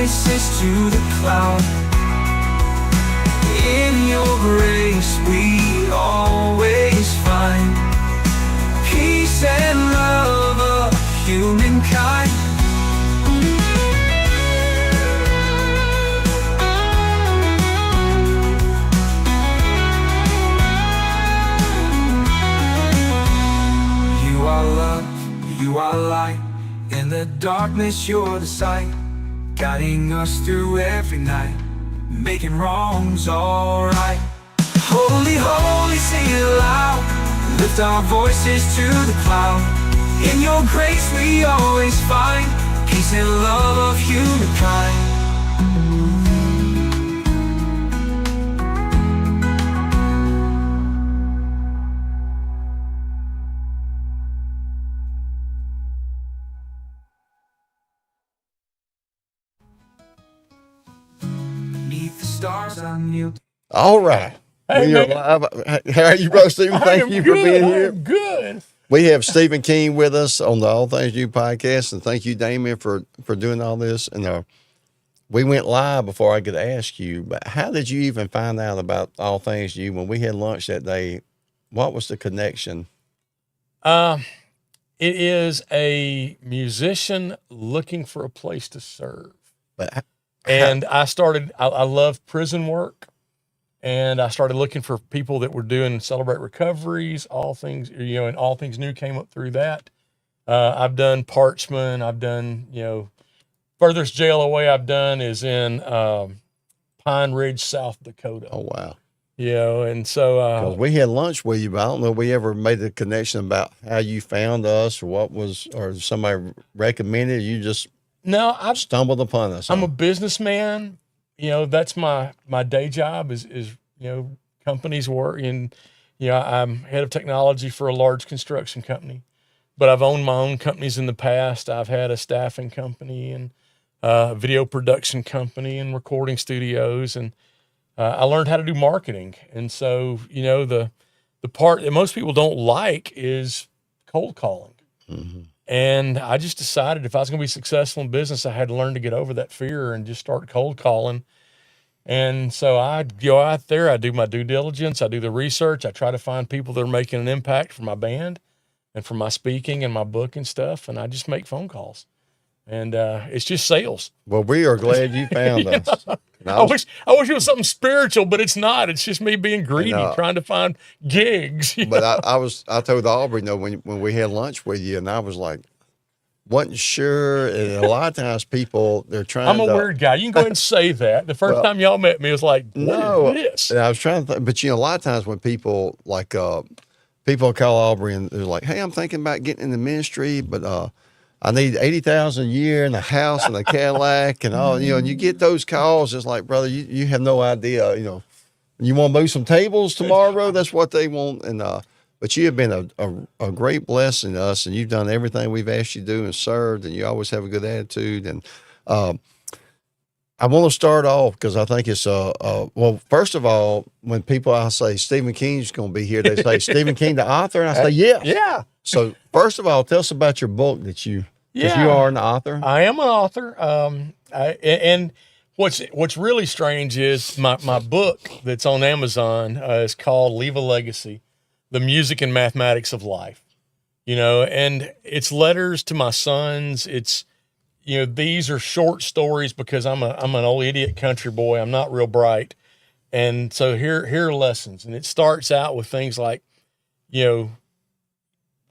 voices to the cloud. In your grace we always find peace and love of humankind. You are love, you are light. In the darkness you're the sight, guiding us through every night, making wrongs alright. Holy, holy, sing it loud. Lift our voices to the cloud. In your grace we always find peace and love of humankind. Beneath the stars I kneel. All right. Hey, We are live. How are you, bro, Stephen? Thank you for being here. I'm good. We have Stephen King with us on the All Things You podcast, and thank you, Damien, for doing all this. And we went live before I could ask you, but how did you even find out about All Things You when we had lunch that day? What was the connection? It is a musician looking for a place to serve. But And I love prison work. And I started looking for people that were doing Celebrate Recoveries, all things, and All Things New came up through that. I've done Parchman. I've done, furthest jail away I've done is in Pine Ridge, South Dakota. oh wow, And so 'cause we had lunch with you, but I don't know if we ever made the connection about how you found us or somebody recommended you just no, I've stumbled upon us. I'm a businessman. That's my day job is companies work. And, I'm head of technology for a large construction company, but I've owned my own companies in the past. I've had a staffing company and a video production company and recording studios. And I learned how to do marketing. And so, the part that most people don't like is cold calling. Mm-hmm. And I just decided if I was going to be successful in business, I had to learn to get over that fear and just start cold calling. And so I go out there, I do my due diligence, I do the research, I try to find people that are making an impact for my band and for my speaking and my book and stuff, and I just make phone calls. And it's just sales. Well, we are glad you found us. And I wish it was something spiritual, but it's not. It's just me being greedy, trying to find gigs. But I told Aubrey, when we had lunch with you, and I was like, wasn't sure. And a lot of times people, they're trying I'm a weird guy. You can go ahead and say that. The first time y'all met me, it was like, what is this? And I was trying to think, but a lot of times when people people call Aubrey and they're like, hey, I'm thinking about getting in the ministry, but I need $80,000 a year and a house and a Cadillac and all, and you get those calls. It's like, brother, you have no idea, you want to move some tables tomorrow. That's what they want. And, but you have been a great blessing to us, and you've done everything we've asked you to do and served, and you always have a good attitude. And, I want to start off because I think it's, well, first of all, when I say Stephen King's going to be here, they say, Stephen King, the author. And I say, yes. Yeah. So first of all, tell us about your book because you are an author. I am an author. And what's really strange is my book that's on Amazon is called Leave a Legacy, The Music and Mathematics of Life. And it's letters to my sons. It's, these are short stories because I'm an old idiot country boy. I'm not real bright. And so here are lessons. And it starts out with things like,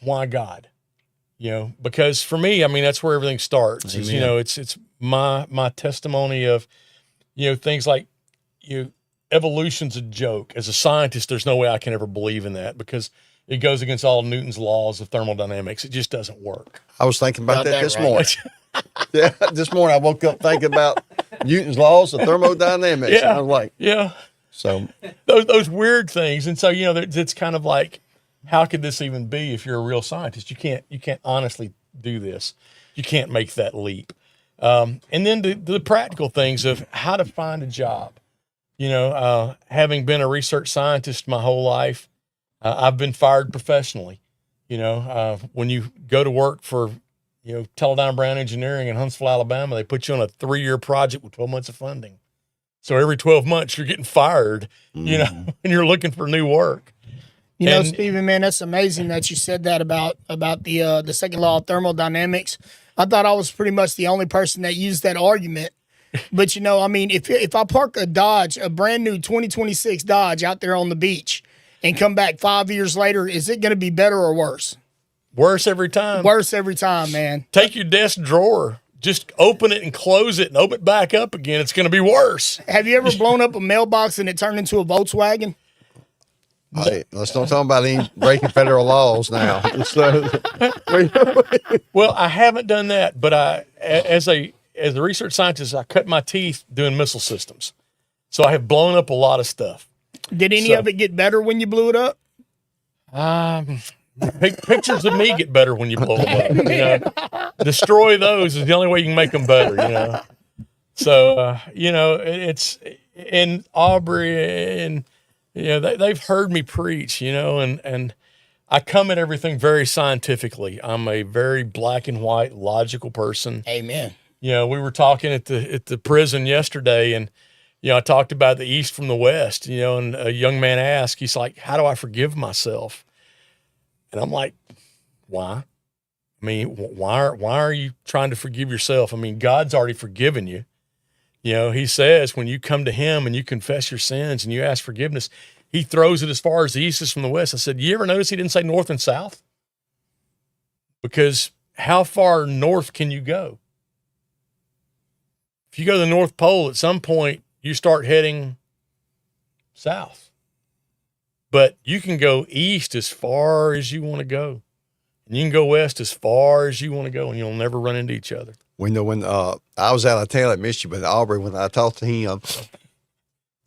why God? Because for me, that's where everything starts. It's my testimony of, things like, evolution's a joke. As a scientist, there's no way I can ever believe in that because it goes against all Newton's laws of thermodynamics. It just doesn't work. I was thinking about that this morning. Yeah, this morning I woke up thinking about Newton's laws of thermodynamics. Yeah, I was like, yeah. So those weird things, and so it's kind of like, how could this even be if you're a real scientist? You can't honestly do this. You can't make that leap. And then the practical things of how to find a job. Having been a research scientist my whole life, I've been fired professionally. When you go to work for Teledyne Brown Engineering in Huntsville, Alabama, they put you on a 3-year project with 12 months of funding. So every 12 months you're getting fired, and you're looking for new work. Stephen, man, that's amazing that you said that about the second law of thermodynamics. I thought I was pretty much the only person that used that argument. But, if I park a Dodge, a brand new 2026 Dodge out there on the beach and come back 5 years later, is it going to be better or worse? Worse every time. Worse every time, man. Take your desk drawer, just open it and close it and open it back up again. It's going to be worse. Have you ever blown up a mailbox and it turned into a Volkswagen? Hey, let's don't talk about any breaking federal laws now. Well, I haven't done that, but as a research scientist, I cut my teeth doing missile systems. So I have blown up a lot of stuff. Did any of it get better when you blew it up? Pictures of me get better when you blow them up. Destroy those is the only way you can make them better. So it's in Aubrey, and they've heard me preach. And I come at everything very scientifically. I'm a very black and white, logical person. Amen. We were talking at the prison yesterday, and I talked about the East from the West. And a young man asked, he's like, "How do I forgive myself?" And I'm like, "Why? I mean, why are you trying to forgive yourself? I mean, God's already forgiven you. He says when you come to Him and you confess your sins and you ask forgiveness, He throws it as far as the East is from the West." I said, "You ever notice He didn't say north and south? Because how far north can you go? If you go to the North Pole, at some point you start heading south. But you can go east as far as you want to go. And you can go west as far as you want to go, and you'll never run into each other." When I was out of town at Michigan, but Aubrey, when I talked to him,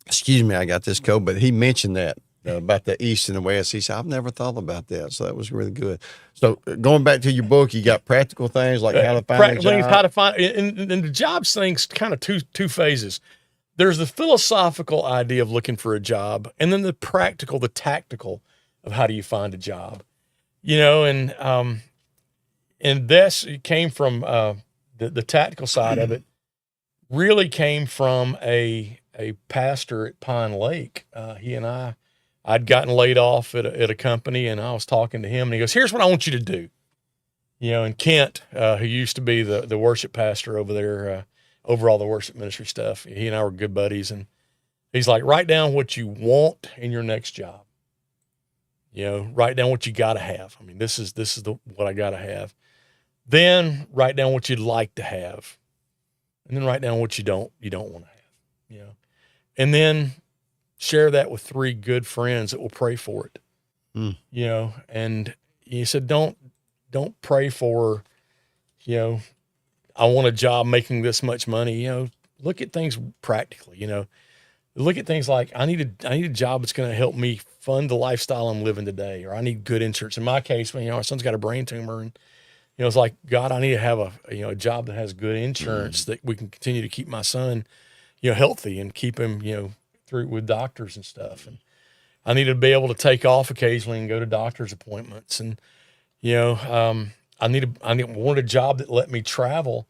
excuse me, I got this cold, but he mentioned that about the East and the West. He said, "I've never thought about that." So that was really good. So going back to your book, you got practical things like how to find a job. Things, how to find, and the jobs thing's kind of two phases. There's the philosophical idea of looking for a job, and then the practical, the tactical of how do you find a job, and this came from the tactical side of it. Really came from a pastor at Pine Lake. He and I'd gotten laid off at a company, and I was talking to him, and he goes, "Here's what I want you to do." And Kent, who used to be the worship pastor over there, over all the worship ministry stuff, he and I were good buddies, and he's like, "Write down what you want in your next job. Write down what you got to have. I mean, this is what I got to have. Then write down what you'd like to have, and then write down what you don't want to have. And then share that with 3 good friends that will pray for it. And he said, don't pray for, I want a job making this much money. Look at things practically. Look at things like I need a job that's going to help me fund the lifestyle I'm living today, or I need good insurance. In my case, our son's got a brain tumor, and it's like, God, I need to have a job that has good insurance that we can continue to keep my son, healthy and keep him, through with doctors and stuff. And I need to be able to take off occasionally and go to doctor's appointments. And, I wanted a job that let me travel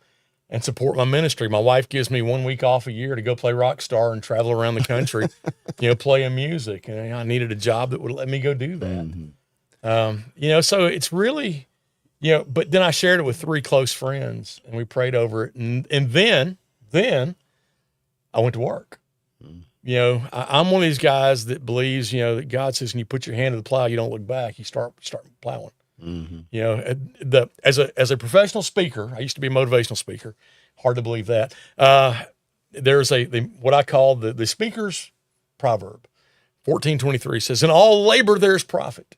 and support my ministry. My wife gives me 1 week off a year to go play rock star and travel around the country, playing music. And I needed a job that would let me go do that. So it's really, but then I shared it with 3 close friends, and we prayed over it. And then I went to work. I'm one of these guys that believes, that God says, when you put your hand to the plow, you don't look back. You start plowing. As a professional speaker, I used to be a motivational speaker. Hard to believe that. There's what I call the speaker's proverb. 14:23 says, "In all labor there's profit.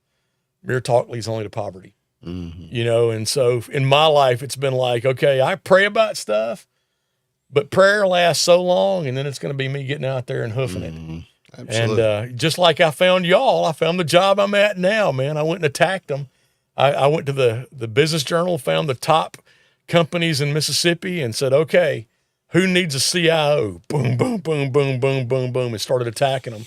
Mere talk leads only to poverty." And so in my life, it's been like, okay, I pray about stuff, but prayer lasts so long, and then it's going to be me getting out there and hoofing it. Absolutely. And just like I found y'all, I found the job I'm at now, man. I went and attacked them. I went to the Business Journal, found the top companies in Mississippi, and said, okay, who needs a CIO? Boom, boom, boom, boom, boom, boom, boom, and started attacking them.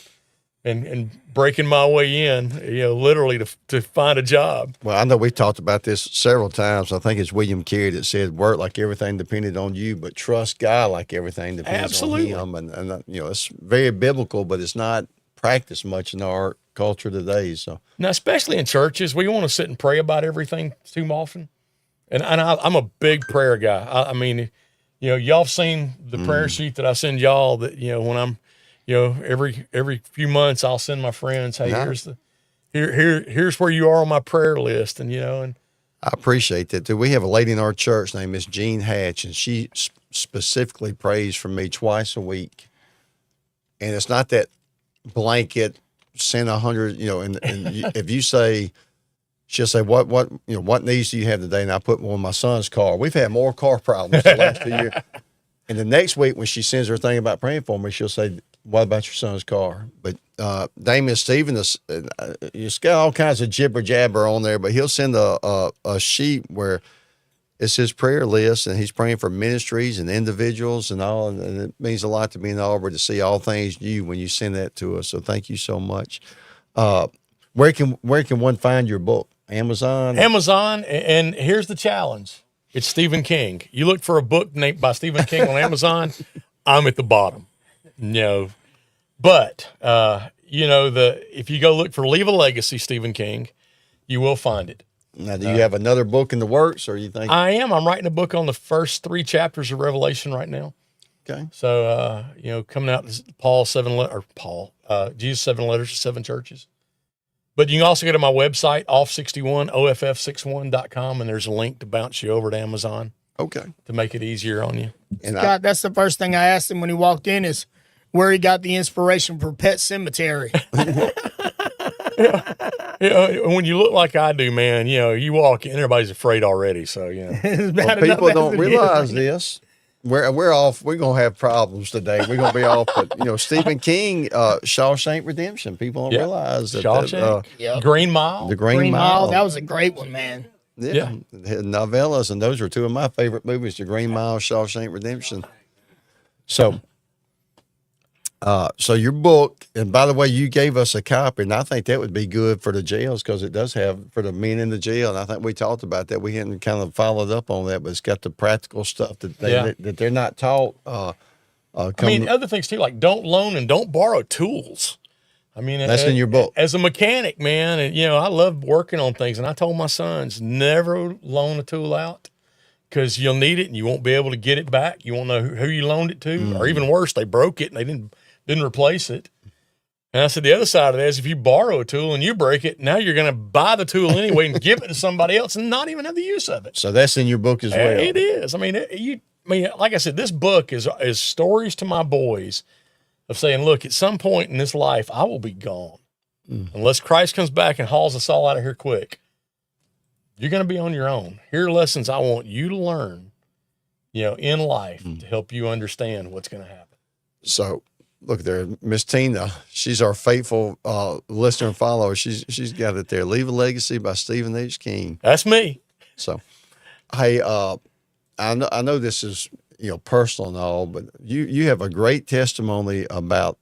and breaking my way in, literally to find a job. Well, I know we've talked about this several times. I think it's William Carey that said, work like everything depended on you, but trust God like everything depends Absolutely. on him. And it's very biblical, but it's not practiced much in our culture today. So Now, especially in churches, we want to sit and pray about everything too often. And I'm a big prayer guy. I mean, y'all have seen the prayer sheet that I send y'all that, when I'm, every few months I'll send my friends, hey, Yeah. here's where you are on my prayer list. And, and I appreciate that. We have a lady in our church named Miss Jean Hatch, and she specifically prays for me twice a week. And it's not that blanket, send 100, and if you say, she'll say, what needs do you have today? And I put one in my son's car. We've had more car problems the last 2 years. And the next week when she sends her thing about praying for me, she'll say, what about your son's car? But Damon Stevens, it's got all kinds of jibber jabber on there, but he'll send a sheet where it's his prayer list, and he's praying for ministries and individuals and all. And it means a lot to me in Auburn to see all things new when you send that to us. So thank you so much. Where can one find your book? Amazon? Amazon, and here's the challenge. It's Stephen King. You look for a book named by Stephen King on Amazon, I'm at the bottom. But if you go look for Leave a Legacy, Stephen King, you will find it. Now, do you have another book in the works, or you think? I'm writing a book on the first 3 chapters of Revelation right now. Okay. So, coming out, Jesus 7 letters to 7 churches. But you can also go to my website, off61, off61.com, and there's a link to bounce you over to Amazon Okay. to make it easier on you. And God, that's the first thing I asked him when he walked in is where he got the inspiration for Pet Cemetery. When you look like I do, man, you walk in, everybody's afraid already. So, It's bad people enough don't as it is. realize this. We're off. We're gonna have problems today. We're gonna be off. But Stephen King, Shawshank Redemption. People don't Yeah. realize that. Shawshank, Yep. Green Mile. The Green Green Mile. Mile, that was a great one, man. Yeah. Novellas, and those are 2 of my favorite movies: The Green Mile, Shawshank Redemption. So your book, and by the way, you gave us a copy, and I think that would be good for the jails because it does have for the men in the jail. And I think we talked about that. We hadn't kind of followed up on that, but it's got the practical stuff that they're not taught. Other things too, like don't loan and don't borrow tools. That's in your book. As a mechanic, man, and I love working on things. And I told my sons, never loan a tool out because you'll need it and you won't be able to get it back. You won't know who you loaned it to, or even worse, they broke it and they didn't replace it. And I said, the other side of that is if you borrow a tool and you break it, now you're going to buy the tool anyway and give it to somebody else and not even have the use of it. So that's in your book as well. It is. Like I said, this book is stories to my boys of saying, look, at some point in this life, I will be gone. Unless Christ comes back and hauls us all out of here quick. You're going to be on your own. Here are lessons I want you to learn, in life to help you understand what's going to happen. So look there, Miss Tina. She's our faithful listener and follower. She's got it there. Leave a Legacy by Stephen H. King. That's me. So, hey, I know this is personal and all, but you have a great testimony about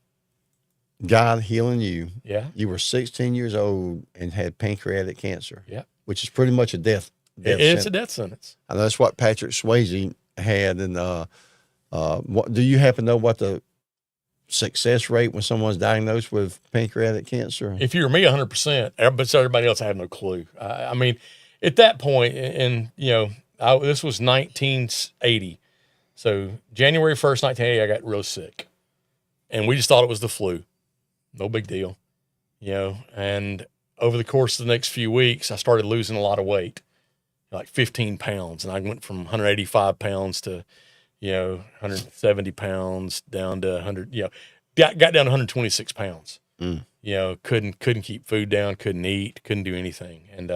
God healing you. Yeah. You were 16 years old and had pancreatic cancer. Yeah. Which is pretty much a death It's sentence. a death sentence. I know that's what Patrick Swayze had. And what do you happen to know what the success rate when someone's diagnosed with pancreatic cancer? If you were me, 100%. Everybody else, I had no clue. At that point, and this was 1980. So January 1st, 1980, I got real sick, and we just thought it was the flu. No big deal, and over the course of the next few weeks, I started losing a lot of weight, like 15 pounds. And I went from 185 pounds to, 170 pounds down to 100, got down to 126 pounds. Couldn't keep food down, couldn't eat, couldn't do anything. And,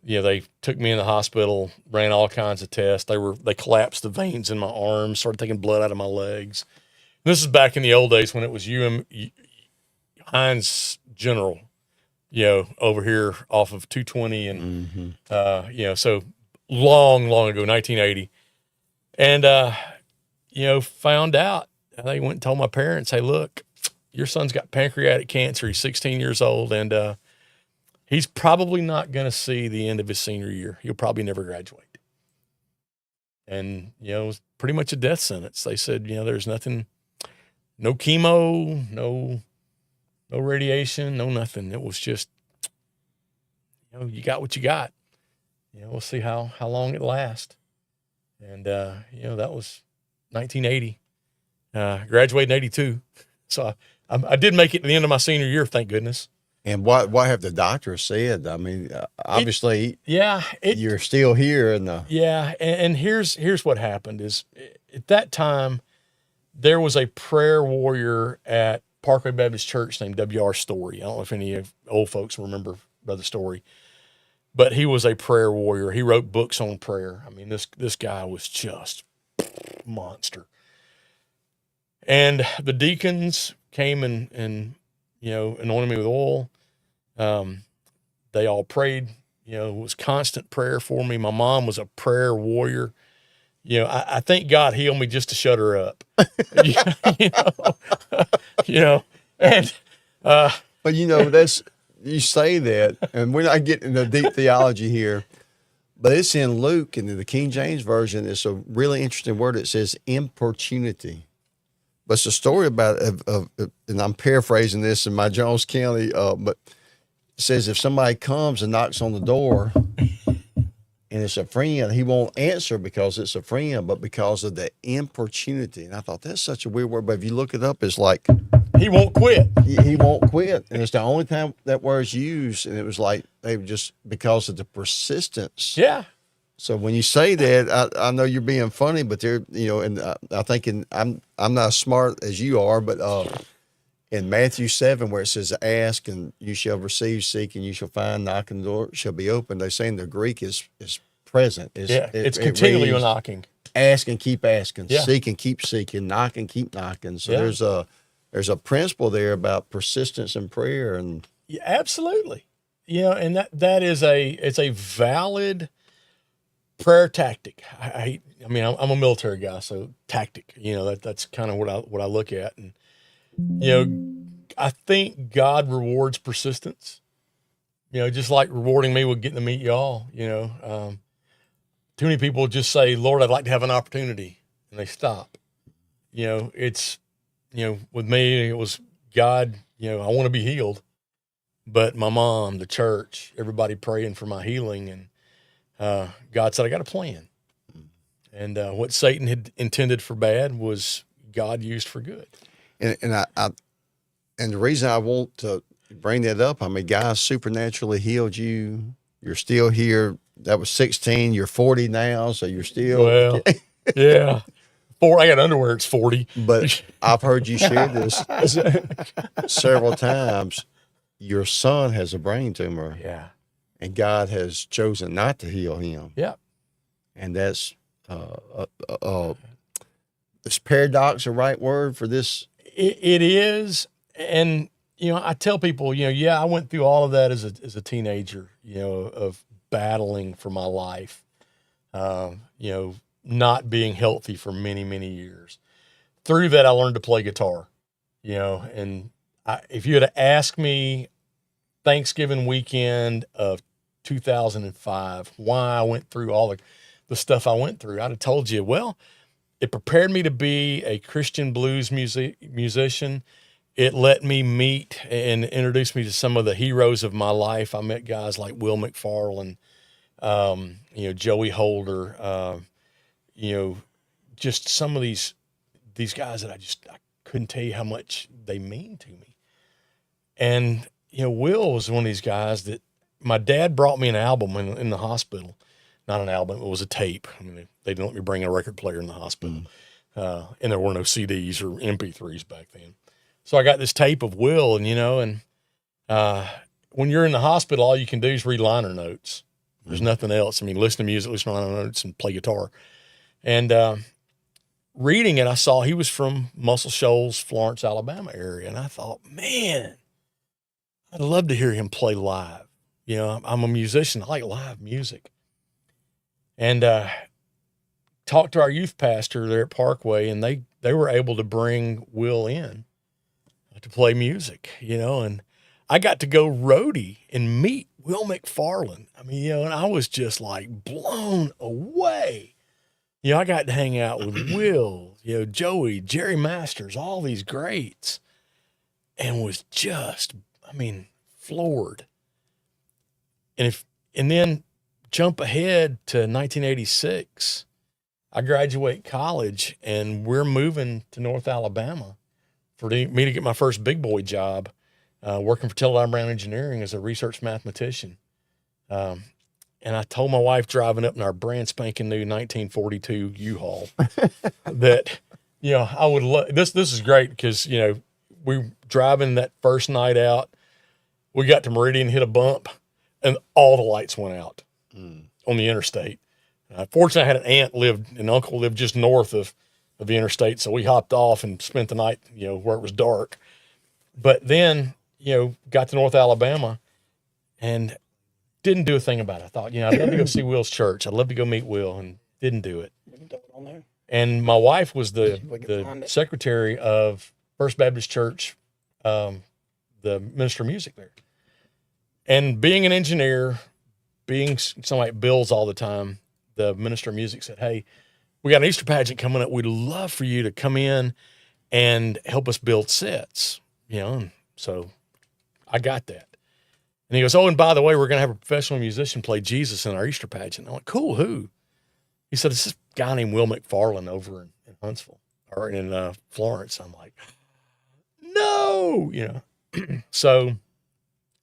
they took me in the hospital, ran all kinds of tests. They collapsed the veins in my arms, started taking blood out of my legs. This is back in the old days when it was Heinz General, over here off of 220 and, so long ago, 1980. And, found out, they went and told my parents, hey, look, your son's got pancreatic cancer. He's 16 years old, and he's probably not going to see the end of his senior year. He'll probably never graduate. And, it was pretty much a death sentence. They said, there's nothing, no chemo, no radiation, no nothing. It was just, you got what you got. We'll see how long it lasts. And, that was 1980. Graduated in 82. So I did make it to the end of my senior year, thank goodness. And what have the doctors said? I mean, obviously, you're still here. And here's what happened is at that time, there was a prayer warrior at Parkway Baptist Church named W.R. Story. I don't know if any of old folks remember Brother Story, but he was a prayer warrior. He wrote books on prayer. I mean, this guy was just monster. And the deacons came and anointed me with oil. They all prayed, it was constant prayer for me. My mom was a prayer warrior. I think God healed me just to shut her up. And but that's, you say that, and we're not getting into deep theology here, but it's in Luke, and in the King James Version, it's a really interesting word. It says importunity. But it's a story about, and I'm paraphrasing this in my Jones County, but it says if somebody comes and knocks on the door and it's a friend, he won't answer because it's a friend, but because of the importunity. And I thought, that's such a weird word, but if you look it up, it's like, he won't quit. He won't quit. And it's the only time that word's used. And it was like, they were just because of the persistence. Yeah. So when you say that, I know you're being funny, but they're, and I think I'm not as smart as you are, but in Matthew 7, where it says, ask and you shall receive, seek and you shall find, knock and the door shall be opened. They're saying the Greek is present. It's continually knocking. Ask and keep asking, Yeah. seek and keep seeking, knock and keep knocking. So there's a principle there about persistence in prayer. And yeah, absolutely. And that is it's a valid prayer tactic. I'm a military guy, so tactic, that's kind of what I look at. And, I think God rewards persistence, just like rewarding me with getting to meet y'all, too many people just say, Lord, I'd like to have an opportunity, and they stop. It's, with me, it was God, I want to be healed, but my mom, the church, everybody praying for my healing. And God said, I got a plan. And what Satan had intended for bad was God used for good. And the reason I want to bring that up, God supernaturally healed you. You're still here. That was 16. You're 40 now, so you're still. Well, yeah. I got underwear. It's 40. But I've heard you share this several times. Your son has a brain tumor. Yeah. And God has chosen not to heal him. Yeah. And that's is paradox a right word for this? It is. And, I tell people, I went through all of that as a teenager, of battling for my life, not being healthy for many, many years. Through that, I learned to play guitar, and if you had asked me Thanksgiving weekend of 2005, why I went through all the stuff I went through, I'd have told you, well, it prepared me to be a Christian blues musician. It let me meet and introduce me to some of the heroes of my life. I met guys like Will McFarlane, Joey Holder, just some of these guys that I couldn't tell you how much they mean to me. And, Will was one of these guys that my dad brought me an album in the hospital. Not an album, it was a tape. They didn't let me bring a record player in the hospital. And there were no CDs or MP3s back then. So I got this tape of Will, and when you're in the hospital, all you can do is read liner notes. There's nothing else. Listen to music, listen to liner notes, and play guitar. And reading it, I saw he was from Muscle Shoals, Florence, Alabama area. And I thought, man, I'd love to hear him play live. I'm a musician. I like live music. And talked to our youth pastor there at Parkway, and they were able to bring Will in. to play music, you know, and I got to go roadie and meet Will McFarlane. I mean, you know, and I was just like blown away. You know, I got to hang out with Will, you know, Joey, Jerry Masters, all these greats, and was just, I mean, floored. And then jump ahead to 1986. I graduate college and we're moving to North Alabama for me to get my first big boy job, working for Teledyne Brown Engineering as a research mathematician. And I told my wife driving up in our brand spanking new 1942 U-Haul that, you know, I would love this. This is great because, you know, we driving that first night out, we got to Meridian, hit a bump, and all the lights went out on the interstate. Fortunately, I had an uncle lived just north of the interstate, so we hopped off and spent the night, you know, where it was dark. But then, you know, got to North Alabama and didn't do a thing about it. I thought, you know, I'd love to go see Will's church. I'd love to go meet Will, and didn't do it. And my wife was the secretary of First Baptist Church, the minister of music there. And being an engineer, being somebody that bills all the time, the minister of music said, hey, we got an Easter pageant coming up. We'd love for you to come in and help us build sets, you know. And so I got that. And he goes, oh, and by the way, we're going to have a professional musician play Jesus in our Easter pageant. I went, cool, who? He said, it's this guy named Will McFarlane over in Huntsville or in Florence. I'm like, no, you know. So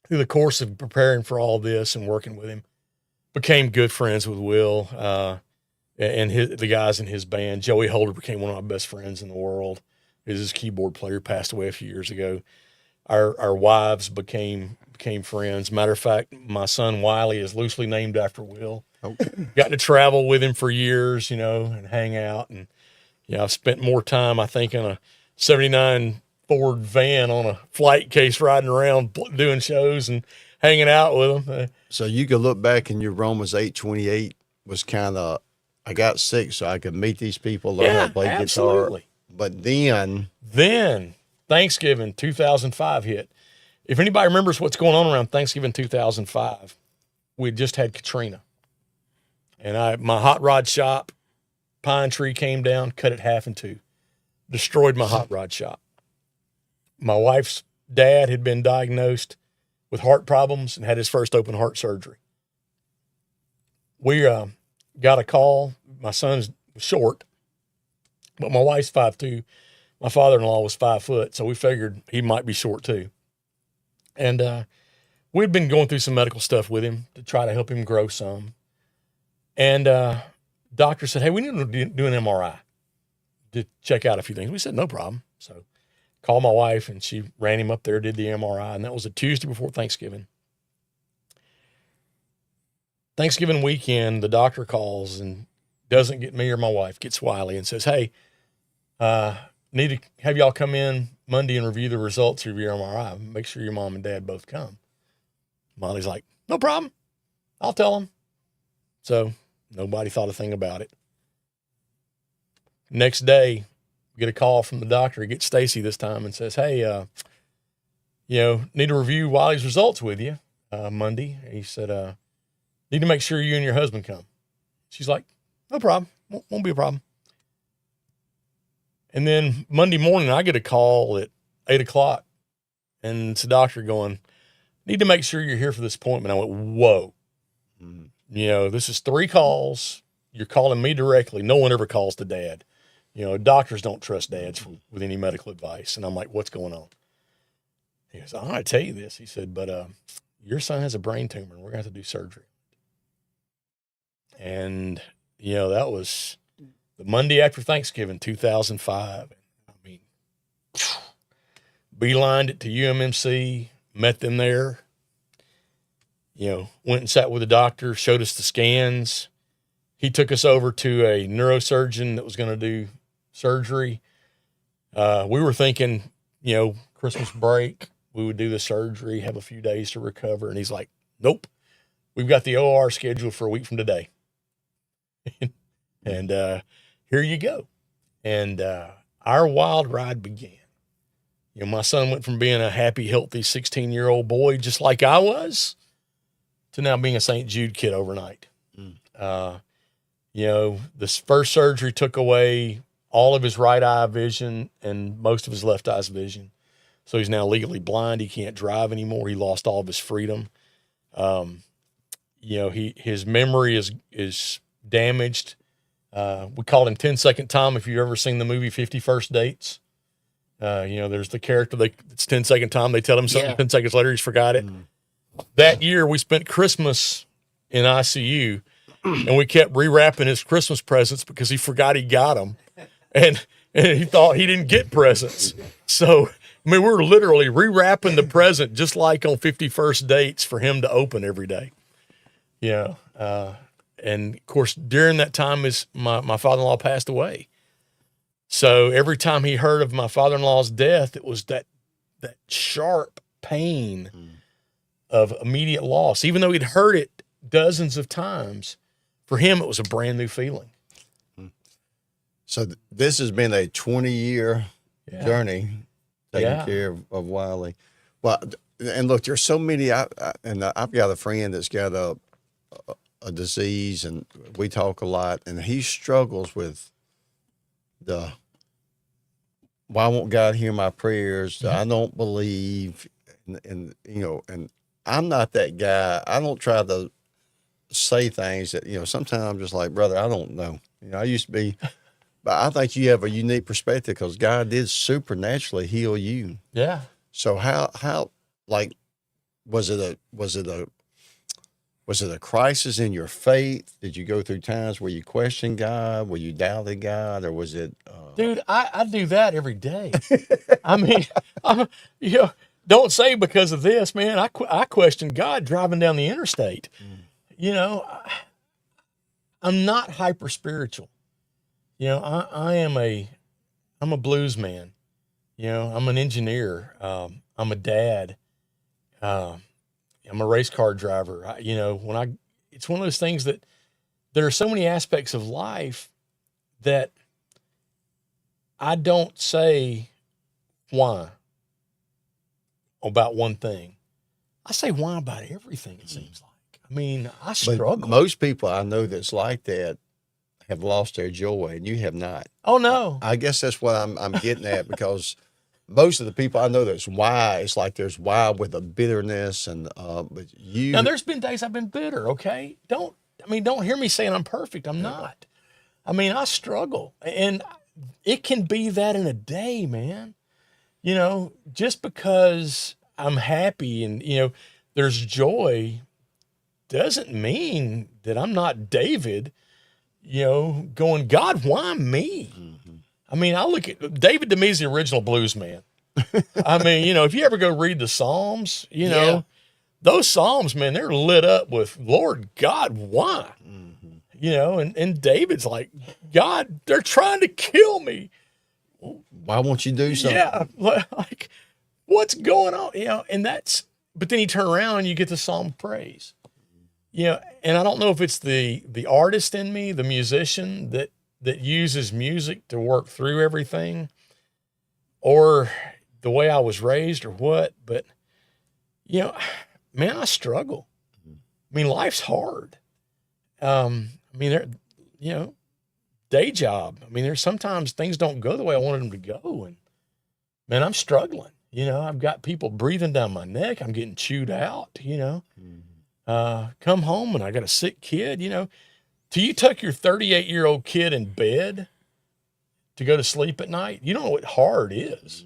through the course of preparing for all this and working with him, became good friends with Will and the guys in his band. Joey Holder became one of my best friends in the world. His keyboard player passed away a few years ago. Our wives became friends. Matter of fact, my son Wiley is loosely named after Will. Okay. Got to travel with him for years, you know, and hang out. And, you know, I've spent more time, I think, in a 79 Ford van on a flight case riding around doing shows and hanging out with them. So you could look back and your Romans 8:28 was kind of, I got sick so I could meet these people, learn how to play guitar. But then Thanksgiving 2005 hit. If anybody remembers what's going on around Thanksgiving 2005, we just had Katrina. And my hot rod shop, pine tree came down, cut it half in two, destroyed my hot rod shop. My wife's dad had been diagnosed with heart problems and had his first open heart surgery. We got a call. My son's short, but my wife's 5'2". My father-in-law was 5 foot, so we figured he might be short too. And we'd been going through some medical stuff with him to try to help him grow some. And doctor said, hey, we need to do an MRI to check out a few things. We said, no problem. So called my wife, and she ran him up there, did the MRI, and that was a Tuesday before Thanksgiving. Thanksgiving weekend, the doctor calls and doesn't get me or my wife, gets Wiley and says, hey, need to have y'all come in Monday and review the results of your MRI. Make sure your mom and dad both come. Molly's like, no problem. I'll tell them. So nobody thought a thing about it. Next day, get a call from the doctor. He gets Stacy this time and says, hey, you know, need to review Wiley's results with you Monday. He said, need to make sure you and your husband come. She's like, no problem. Won't be a problem. And then Monday morning, I get a call at 8:00, and it's a doctor going, need to make sure you're here for this appointment. I went, whoa. Mm-hmm. You know, this is 3 calls. You're calling me directly. No one ever calls the dad. You know, doctors don't trust dads with any medical advice. And I'm like, what's going on? He goes, I'm going to tell you this. He said, but your son has a brain tumor, and we're going to have to do surgery. And, you know, that was the Monday after Thanksgiving, 2005. I mean, beelined it to UMMC, met them there. You know, went and sat with the doctor, showed us the scans. He took us over to a neurosurgeon that was going to do surgery. We were thinking, you know, Christmas break, we would do the surgery, have a few days to recover. And he's like, nope, we've got the OR scheduled for a week from today. And here you go. And our wild ride began. You know, my son went from being a happy, healthy 16-year-old boy, just like I was, to now being a St. Jude kid overnight. You know, this first surgery took away all of his right eye vision and most of his left eye's vision. So he's now legally blind. He can't drive anymore. He lost all of his freedom. You know, his memory is damaged. We called him 10-second Tom. If you've ever seen the movie 50 First Dates, you know, there's the character, it's 10-second Tom. They tell him something, 10 seconds later, he's forgot it. That year, we spent Christmas in ICU, and we kept rewrapping his Christmas presents because he forgot he got them. And he thought he didn't get presents. So, I mean, we were literally rewrapping the present just like on 50 First Dates for him to open every day. You know, and of course, during that time, my father-in-law passed away. So every time he heard of my father-in-law's death, it was that sharp pain of immediate loss. Even though he'd heard it dozens of times, for him, it was a brand new feeling. So this has been a 20-year journey taking care of Wiley. Well, and look, there's so many. I've got a friend that's got a disease, and we talk a lot, and he struggles with why won't God hear my prayers? I don't believe, and you know, and I'm not that guy. I don't try to say things that, you know, sometimes I'm just like, brother, I don't know. You know, I used to be, but I think you have a unique perspective because God did supernaturally heal you. Yeah. So how like was it a crisis in your faith? Did you go through times where you questioned God? Where you doubted God? Or was it? Dude, I do that every day. I mean, you know, don't say because of this, man. I question God driving down the interstate. You know, I'm not hyper spiritual. You know, I'm a blues man. You know, I'm an engineer. I'm a dad. I'm a race car driver. You know, it's one of those things that there are so many aspects of life that I don't say why about one thing. I say why about everything, it seems like. I mean, I struggle. But most people I know that's like that have lost their joy, and you have not. Oh, no. I guess that's what I'm getting at, because most of the people I know that's why, it's like there's why with a bitterness, and but you. Now, there's been days I've been bitter, okay? Don't hear me saying I'm perfect. I'm not. I mean, I struggle, and it can be that in a day, man. You know, just because I'm happy and, you know, there's joy doesn't mean that I'm not David, you know, going, God, why me? I mean, I look at David, to me, is the original blues man. I mean, you know, if you ever go read the Psalms, you know, those Psalms, man, they're lit up with, Lord God, why? You know, and David's like, God, they're trying to kill me. Why won't you do something? Yeah, like, what's going on? You know, and but then you turn around and you get the Psalm of praise. You know, and I don't know if it's the artist in me, the musician that uses music to work through everything, or the way I was raised, or what, but, you know, man, I struggle. I mean, life's hard. I mean, you know, day job. I mean, there's sometimes things don't go the way I wanted them to go, and man, I'm struggling. You know, I've got people breathing down my neck. I'm getting chewed out, you know. Come home and I got a sick kid, you know. Till you tuck your 38-year-old kid in bed to go to sleep at night, you don't know what hard is.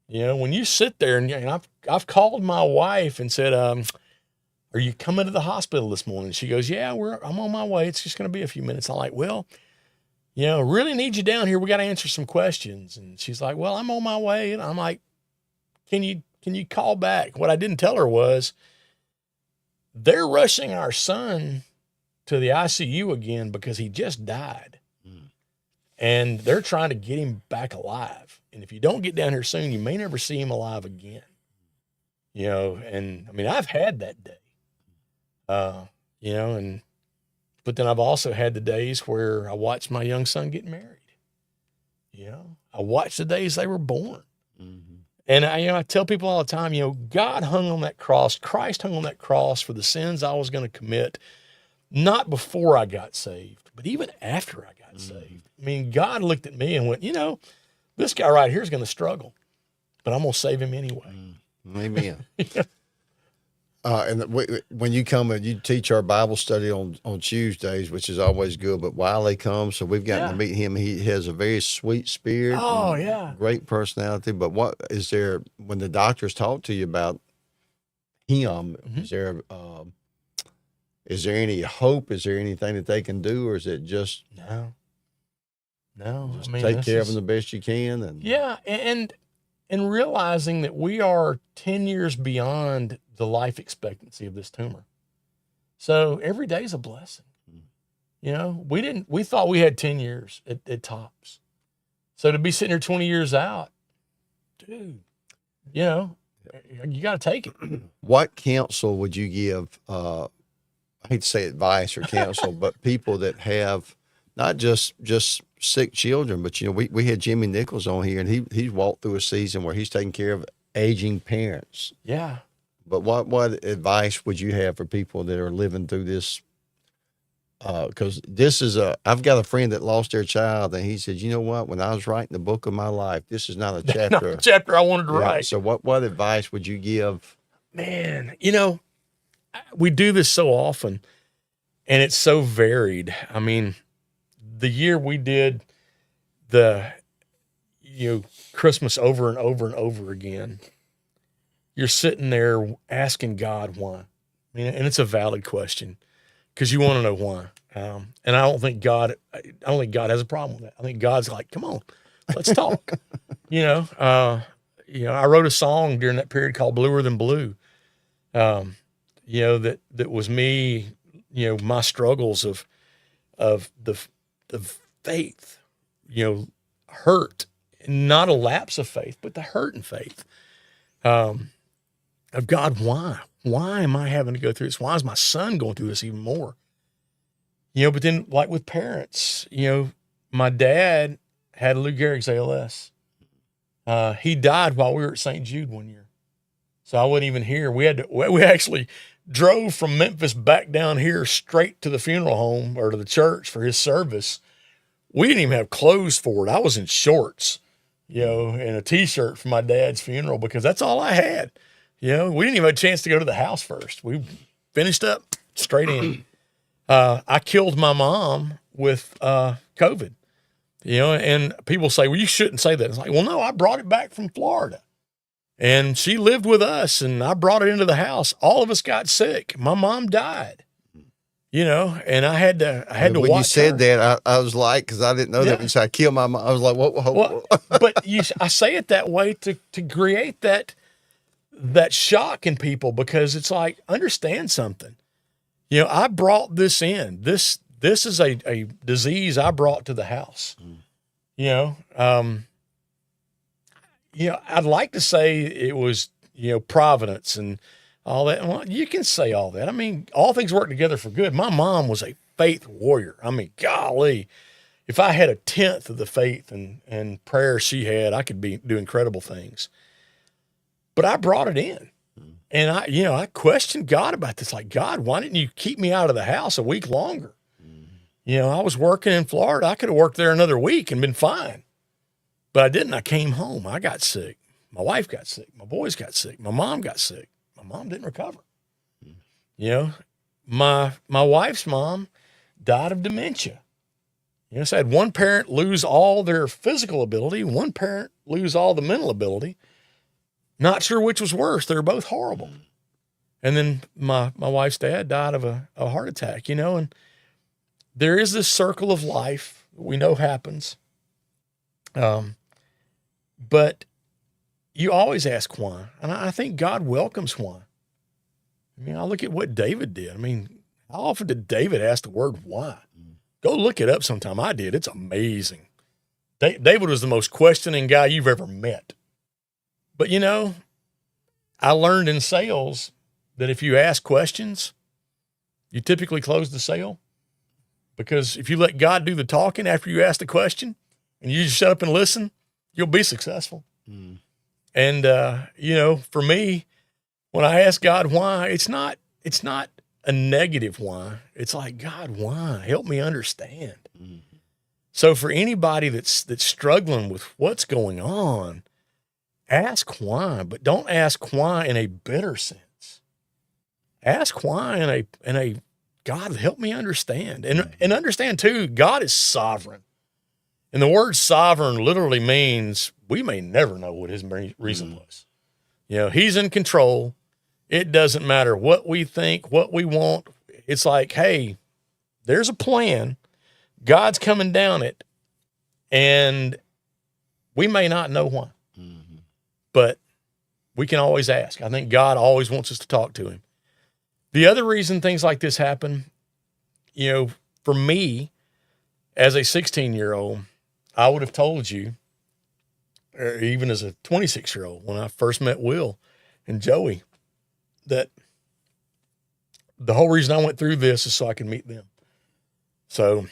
You know, when you sit there, and I've called my wife and said, are you coming to the hospital this morning? She goes, yeah, I'm on my way. It's just going to be a few minutes. I'm like, well, you know, really need you down here. We got to answer some questions. And she's like, well, I'm on my way. And I'm like, can you call back? What I didn't tell her was, they're rushing our son to the ICU again because he just died. And they're trying to get him back alive. And if you don't get down here soon, you may never see him alive again. You know, and I mean, I've had that day. You know, but then I've also had the days where I watched my young son get married. You know, I watched the days they were born. And I tell people all the time, God hung on that cross. Christ hung on that cross for the sins I was going to commit, not before I got saved, but even after I got saved. I mean, God looked at me and went, this guy right here is going to struggle, but I'm going to save him anyway. Amen. And when you come and you teach our Bible study on Tuesdays, which is always good, but Wiley comes, so we've gotten to meet him. He has a very sweet spirit. Oh, yeah. Great personality. But what is there, when the doctors talk to you about him, is there any hope? Is there anything that they can do? Or is it just no? Just take care of them the best you can? And realizing that we are 10 years beyond the life expectancy of this tumor. So every day is a blessing. We thought we had 10 years at tops. So to be sitting here 20 years out, dude, you got to take it. What counsel would you give, I hate to say advice or counsel, but people that have not just sick children, but we had Jimmy Nichols on here, and he's walked through a season where he's taking care of aging parents. Yeah. But what advice would you have for people that are living through this? Because I've got a friend that lost their child, and he said, you know what? When I was writing the book of my life, this is not a chapter. Not the chapter I wanted to write. So what advice would you give? Man, we do this so often, and it's so varied. I mean, the year we did the Christmas over and over and over again, you're sitting there asking God why. I mean, and it's a valid question because you want to know why. And I don't think God has a problem with that. I think God's like, come on, let's talk. I wrote a song during that period called Bluer Than Blue. That was me, my struggles of the faith, hurt, not a lapse of faith, but the hurt in faith. Of God, why? Why am I having to go through this? Why is my son going through this even more? But then like with parents, my dad had Lou Gehrig's ALS. He died while we were at St. Jude one year. So I wasn't even here. We actually drove from Memphis back down here straight to the funeral home or to the church for his service. We didn't even have clothes for it. I was in shorts, and a t-shirt for my dad's funeral because that's all I had. We didn't even have a chance to go to the house first. We finished up straight in. I killed my mom with COVID, and people say, well, you shouldn't say that. It's like, well, no, I brought it back from Florida and she lived with us and I brought it into the house. All of us got sick. My mom died, and I had to watch when you said her. that, I was like, because I didn't know that when you said I killed my mom, I was like, what? But I say it that way to create that shock in people because it's like, understand something. I brought this in. This is a disease I brought to the house. I'd like to say it was, providence and all that. Well, you can say all that. I mean, all things work together for good. My mom was a faith warrior. I mean, golly, if I had 1/10 of the faith and prayer she had, I could do incredible things. But I brought it in. And I questioned God about this. Like, God, why didn't you keep me out of the house a week longer? I was working in Florida. I could have worked there another week and been fine. But I didn't. I came home. I got sick. My wife got sick. My boys got sick. My mom got sick. My mom didn't recover. My wife's mom died of dementia. So I had one parent lose all their physical ability, one parent lose all the mental ability. Not sure which was worse. They were both horrible. And then my wife's dad died of a heart attack, and there is this circle of life that we know happens. But you always ask why. And I think God welcomes why. I mean, I look at what David did. I mean, how often did David ask the word why? Go look it up sometime. I did. It's amazing. David was the most questioning guy you've ever met. But, I learned in sales that if you ask questions, you typically close the sale. Because if you let God do the talking after you ask the question and you just shut up and listen, you'll be successful. And, for me, when I ask God why, it's not a negative why. It's like, God, why? Help me understand. Mm-hmm. So for anybody that's struggling with what's going on, ask why, but don't ask why in a bitter sense. Ask why in a God, help me understand. And understand too, God is sovereign. And the word sovereign literally means we may never know what his reason was. He's in control. It doesn't matter what we think, what we want. It's like, hey, there's a plan. God's coming down it. And we may not know why, but we can always ask. I think God always wants us to talk to him. The other reason things like this happen, for me, as a 16-year-old, I would have told you, or even as a 26-year-old, when I first met Will and Joey, that the whole reason I went through this is so I could meet them. So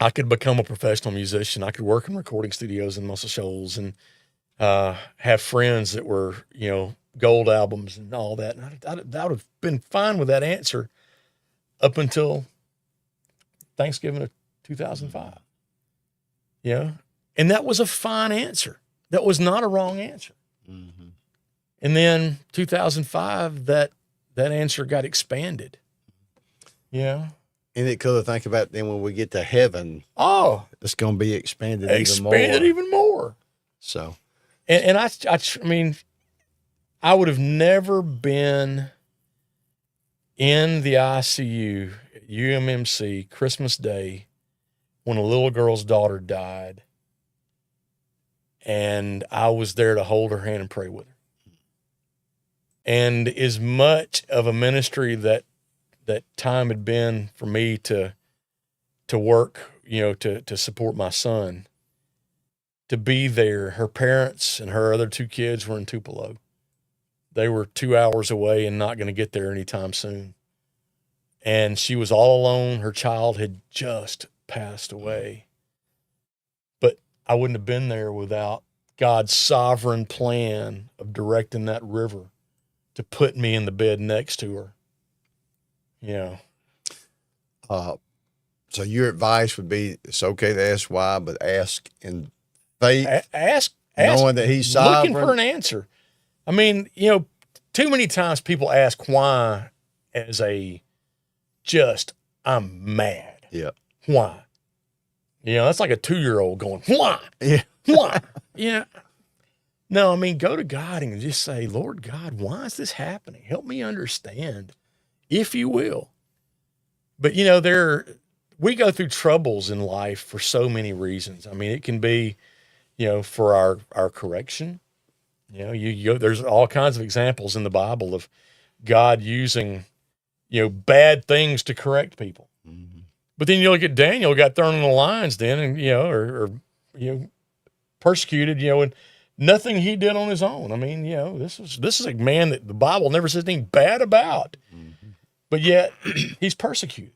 I could become a professional musician. I could work in recording studios in Muscle Shoals and have friends that were, gold albums and all that. And I would have been fine with that answer up until Thanksgiving of 2005. And that was a fine answer. That was not a wrong answer. Mm-hmm. And then 2005, that answer got expanded. Yeah. And it could have think about then when we get to heaven, it's going to be expanded even more. So, and I mean, I would have never been in the ICU at UMMC Christmas Day when a little girl's daughter died, and I was there to hold her hand and pray with her. And as much of a ministry that time had been for me to work, to support my son, to be there. Her parents and her other two kids were in Tupelo. They were 2 hours away and not going to get there anytime soon. And she was all alone. Her child had just passed away. But I wouldn't have been there without God's sovereign plan of directing that river to put me in the bed next to her. So your advice would be it's okay to ask why, but ask in faith, ask knowing that he's sovereign. Looking for an answer. I mean, too many times people ask why as I'm mad. Yeah. Why? That's like a 2-year-old going, why? Yeah. Why? No, I mean, go to God and just say, Lord God, why is this happening? Help me understand, if you will. But, we go through troubles in life for so many reasons. I mean, it can be, for our correction. There's all kinds of examples in the Bible of God using, bad things to correct people. Mm-hmm. But then you look at Daniel, got thrown in the lions then, and, or persecuted, and nothing he did on his own. I mean, this is a man that the Bible never says anything bad about, but yet he's persecuted.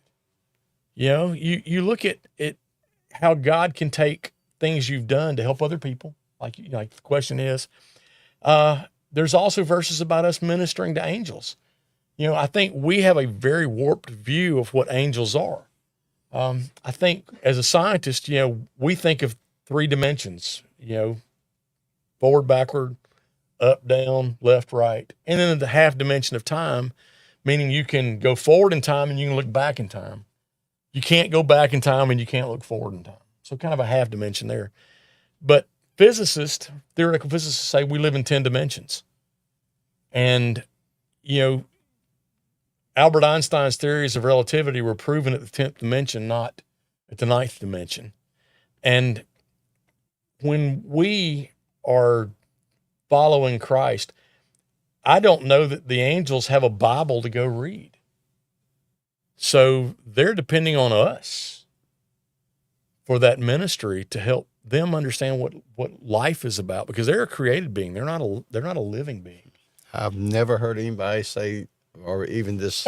You look at how God can take things you've done to help other people. Like the question is, there's also verses about us ministering to angels. I think we have a very warped view of what angels are. I think as a scientist, we think of 3 dimensions, forward, backward, up, down, left, right. And then the half dimension of time, meaning you can go forward in time and you can look back in time. You can't go back in time and you can't look forward in time. So kind of a half dimension there. But theoretical physicists say we live in 10 dimensions. And, Albert Einstein's theories of relativity were proven at the 10th dimension, not at the 9th dimension. And when we are following Christ, I don't know that the angels have a Bible to go read. So they're depending on us for that ministry to help them understand what life is about, because they're a created being. They're not a living being. I've never heard anybody say, or even this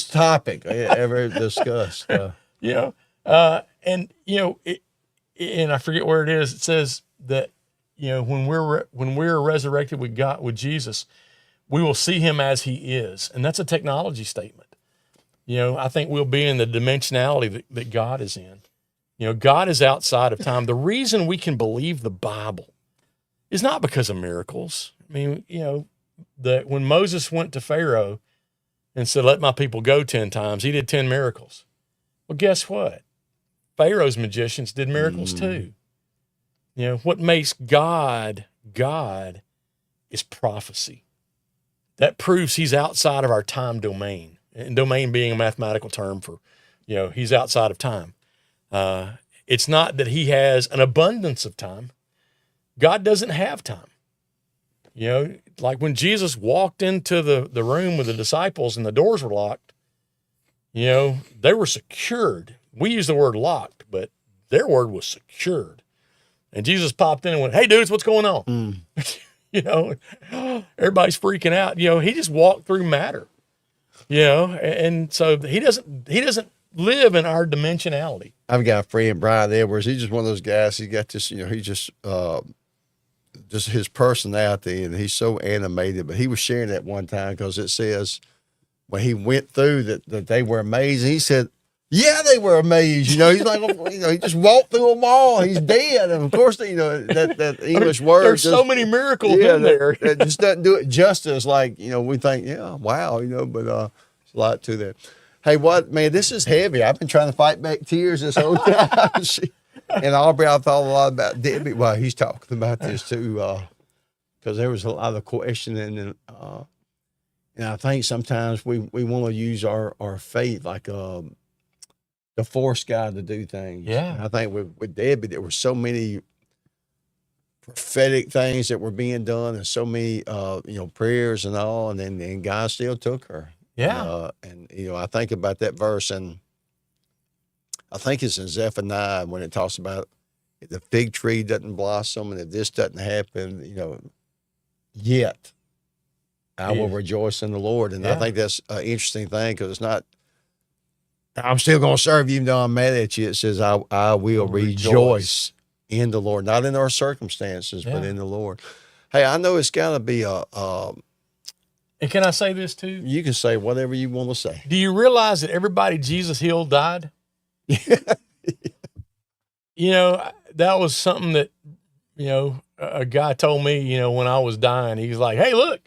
topic ever discussed. And and I forget where it is. It says that when we're resurrected with God, with Jesus, we will see him as he is. And that's a technology statement. I think we'll be in the dimensionality that God is in. God is outside of time. The reason we can believe the Bible is not because of miracles. I mean, when Moses went to Pharaoh and said, let my people go 10 times, he did 10 miracles. Well, guess what? Pharaoh's magicians did miracles too. What makes God is prophecy. That proves he's outside of our time domain, and domain being a mathematical term for, he's outside of time. It's not that he has an abundance of time. God doesn't have time. Like when Jesus walked into the room with the disciples and the doors were locked, they were secured. We use the word locked, but their word was secured. And Jesus popped in and went, hey, dudes, what's going on? Everybody's freaking out. He just walked through matter, and so he doesn't live in our dimensionality. I've got a friend, Brian Edwards. He's just one of those guys. He got this, he just his personality, and he's so animated. But he was sharing that one time because it says when he went through that they were amazing. He said, yeah, they were amazed. He's like, he just walked through them all. He's dead. And of course, that English word. There's so many miracles in there. That just doesn't do it justice. Like, we think, yeah, wow, but there's a lot to that. Hey, man, this is heavy. I've been trying to fight back tears this whole time. And Aubrey, I thought a lot about Debbie. Well, he's talking about this too, because there was a lot of questioning. And I think sometimes we want to use our faith like to force God to do things. Yeah. And I think with Debbie, there were so many prophetic things that were being done and so many, prayers and all. And then God still took her. Yeah. I think about that verse, and I think it's in Zephaniah when it talks about if the fig tree doesn't blossom and if this doesn't happen, yet I will rejoice in the Lord. And I think that's an interesting thing because it's not, I'm still going to serve you even though I'm mad at you. It says, I will rejoice in the Lord, not in our circumstances, but in the Lord. Hey, I know it's got to be and can I say this too? You can say whatever you want to say. Do you realize that everybody Jesus healed died? That was something that, a guy told me, when I was dying, he was like, hey, look,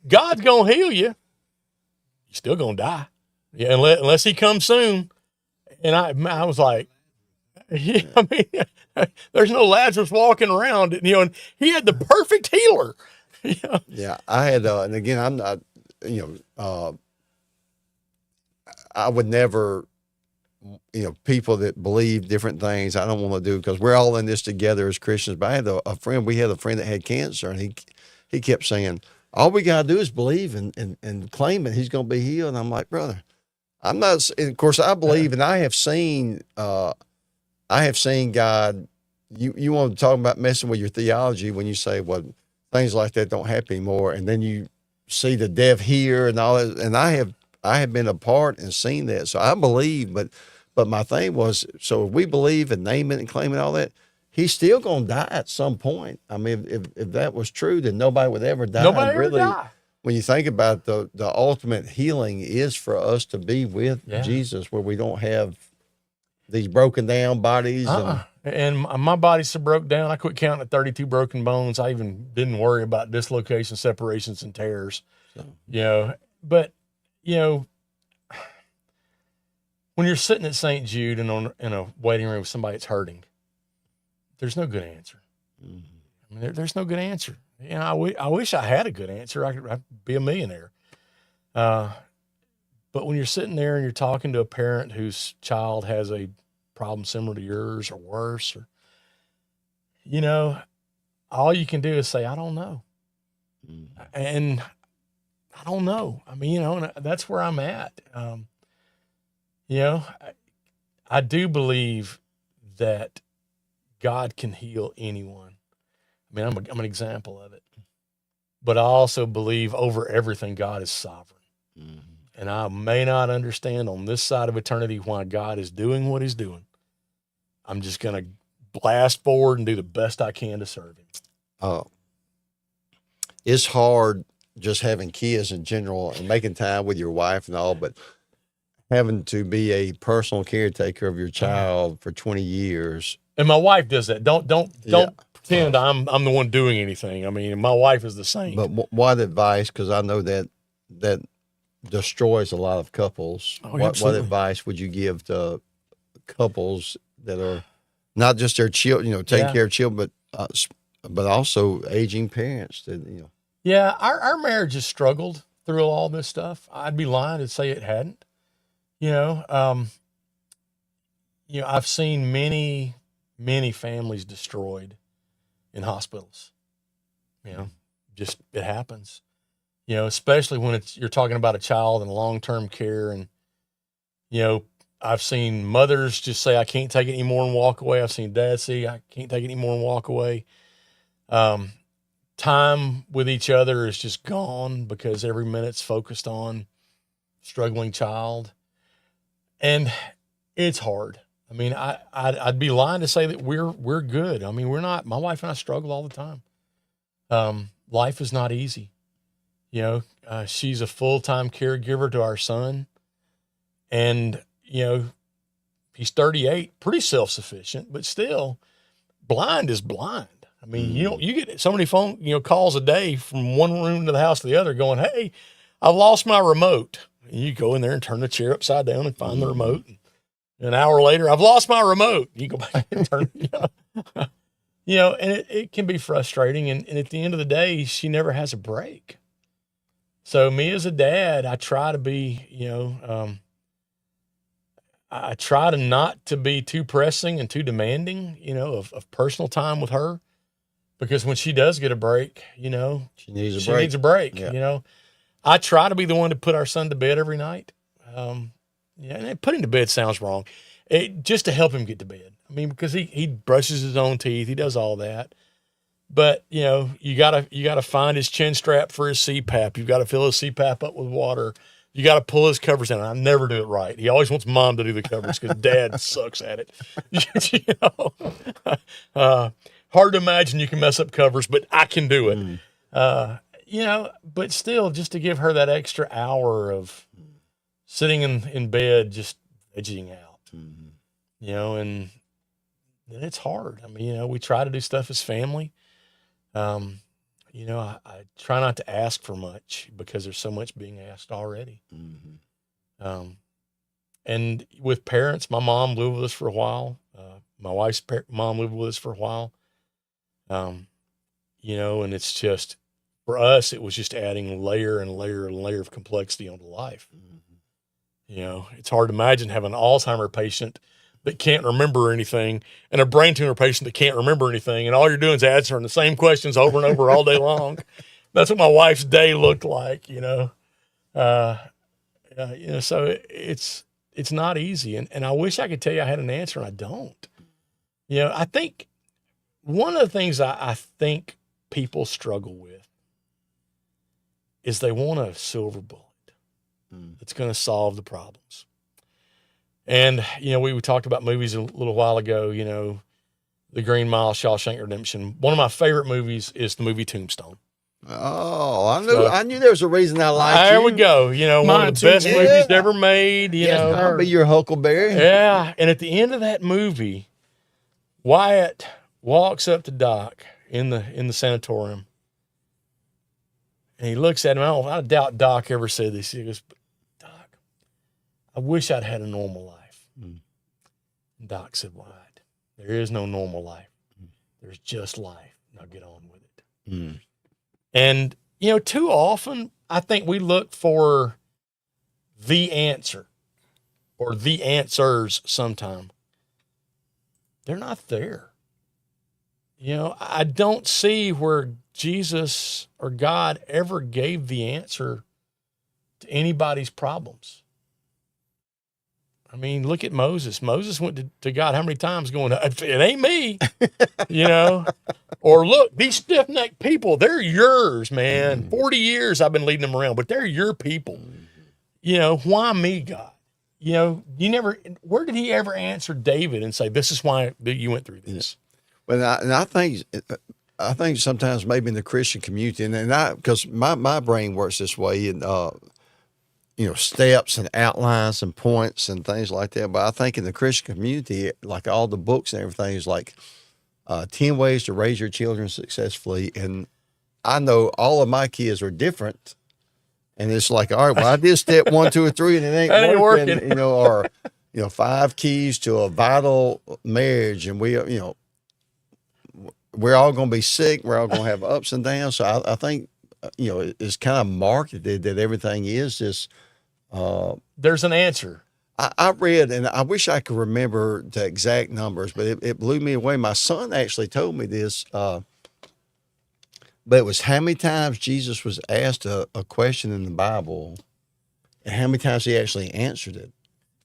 God's going to heal you. You're still going to die. Yeah, unless he comes soon. And I was like, there's no Lazarus walking around, and he had the perfect healer. Yeah, I had, and again, I'm not, I would never, people that believe different things, I don't want to do because we're all in this together as Christians. But I had a friend, we had a friend that had cancer, and he kept saying, all we got to do is believe and claim it. He's going to be healed. And I'm like, brother, I'm not, and of course I believe, and I have seen God, you want to talk about messing with your theology when you say, well, things like that don't happen anymore. And then you see the deaf hear and all that. And I have been a part and seen that. So I believe, but my thing was, so if we believe and name it and claim it, all that, he's still going to die at some point. I mean, if that was true, then nobody would ever die. Nobody really, ever die. When you think about the ultimate healing is for us to be with Jesus, where we don't have these broken down bodies. And my body's so broke down, I quit counting at 32 broken bones. I even didn't worry about dislocations, separations, and tears. But when you're sitting at St. Jude and in a waiting room with somebody that's hurting, there's no good answer. I mean, there's no good answer. I wish I had a good answer. I'd be a millionaire. But when you're sitting there and you're talking to a parent whose child has a problem similar to yours or worse, or, all you can do is say, I don't know. And I don't know. I mean, and that's where I'm at. I do believe that God can heal anyone. I mean, I'm an example of it. But I also believe over everything, God is sovereign. And I may not understand on this side of eternity why God is doing what he's doing. I'm just going to blast forward and do the best I can to serve him. It's hard just having kids in general and making time with your wife and all, but having to be a personal caretaker of your child for 20 years. And my wife does that. Don't Yeah. pretend I'm the one doing anything. I mean, my wife is the same. But what advice, because I know that destroys a lot of couples. Oh, what absolutely. advice would you give to couples that are not just their children, taking Yeah. care of children, but also aging parents that, Yeah, our marriage has struggled through all this stuff. I'd be lying to say it hadn't. I've seen many, many families destroyed in hospitals. Just it happens. Especially when you're talking about a child in long-term care, and I've seen mothers just say, I can't take it anymore and walk away. I've seen dads say, I can't take it anymore and walk away. Time with each other is just gone because every minute's focused on struggling child. And it's hard. I mean, I'd be lying to say that we're good. I mean, we're not. My wife and I struggle all the time. Life is not easy. She's a full-time caregiver to our son, and he's 38, pretty self-sufficient, but still, blind is blind. I mean, you get so many phone calls a day from one room to the house to the other, going, "Hey, I've lost my remote." And you go in there and turn the chair upside down and find the remote. And an hour later, I've lost my remote. You go back and turn, and it can be frustrating. And at the end of the day, she never has a break. So me as a dad, I try to be, I try to not to be too pressing and too demanding, of personal time with her, because when she does get a break, she needs a break. Yeah. I try to be the one to put our son to bed every night. And putting to bed sounds wrong. Just to help him get to bed. I mean, because he brushes his own teeth, he does all that. But you gotta find his chin strap for his CPAP. You've got to fill his CPAP up with water. You got to pull his covers down. I never do it right. He always wants mom to do the covers because dad sucks at it. Hard to imagine you can mess up covers, but I can do it. But still, just to give her that extra hour of sitting in bed, just edging out, and it's hard. I mean, we try to do stuff as family. I try not to ask for much because there's so much being asked already. And with parents, my mom lived with us for a while. My wife's mom lived with us for a while. And it's just, for us, it was just adding layer and layer and layer of complexity onto life. It's hard to imagine having an Alzheimer patient that can't remember anything and a brain tumor patient that can't remember anything. And all you're doing is answering the same questions over and over all day long. That's what my wife's day looked like, so it's not easy. And I wish I could tell you I had an answer, and I don't. I think one of the things I think people struggle with is they want a silver bullet that's going to solve the problems. And, we talked about movies a little while ago, The Green Mile, Shawshank Redemption. One of my favorite movies is the movie Tombstone. Oh, I knew there was a reason I liked you. There we go. One of the best movies ever made, I'll be your Huckleberry. Yeah. And at the end of that movie, Wyatt walks up to Doc in the sanatorium, and he looks at him. I doubt Doc ever said this. He goes, "Doc, I wish I'd had a normal life." And Doc said, "Wyatt, there is no normal life. There's just life. Now get on with it." And, too often, I think we look for the answer or the answers sometime. They're not there. I don't see where Jesus or God ever gave the answer to anybody's problems. I mean, look at Moses. Moses went to God how many times going, "It ain't me," Or look, these stiff-necked people, they're yours, man. 40 years I've been leading them around, but they're your people. Why me, God? Where did he ever answer David and say, "This is why you went through this"? I think sometimes maybe in the Christian community, and I because my brain works this way, and steps and outlines and points and things like that. But I think in the Christian community, like all the books and everything is like 10 ways to raise your children successfully, and I know all of my kids are different. And it's like, all right, well, I did step 1, 2, or 3, and it ain't working. Or 5 keys to a vital marriage, and we're all going to be sick. We're all going to have ups and downs. So I think, it's kind of marketed that everything is this. There's an answer. I read, and I wish I could remember the exact numbers, but it blew me away. My son actually told me this. But it was how many times Jesus was asked a question in the Bible and how many times he actually answered it.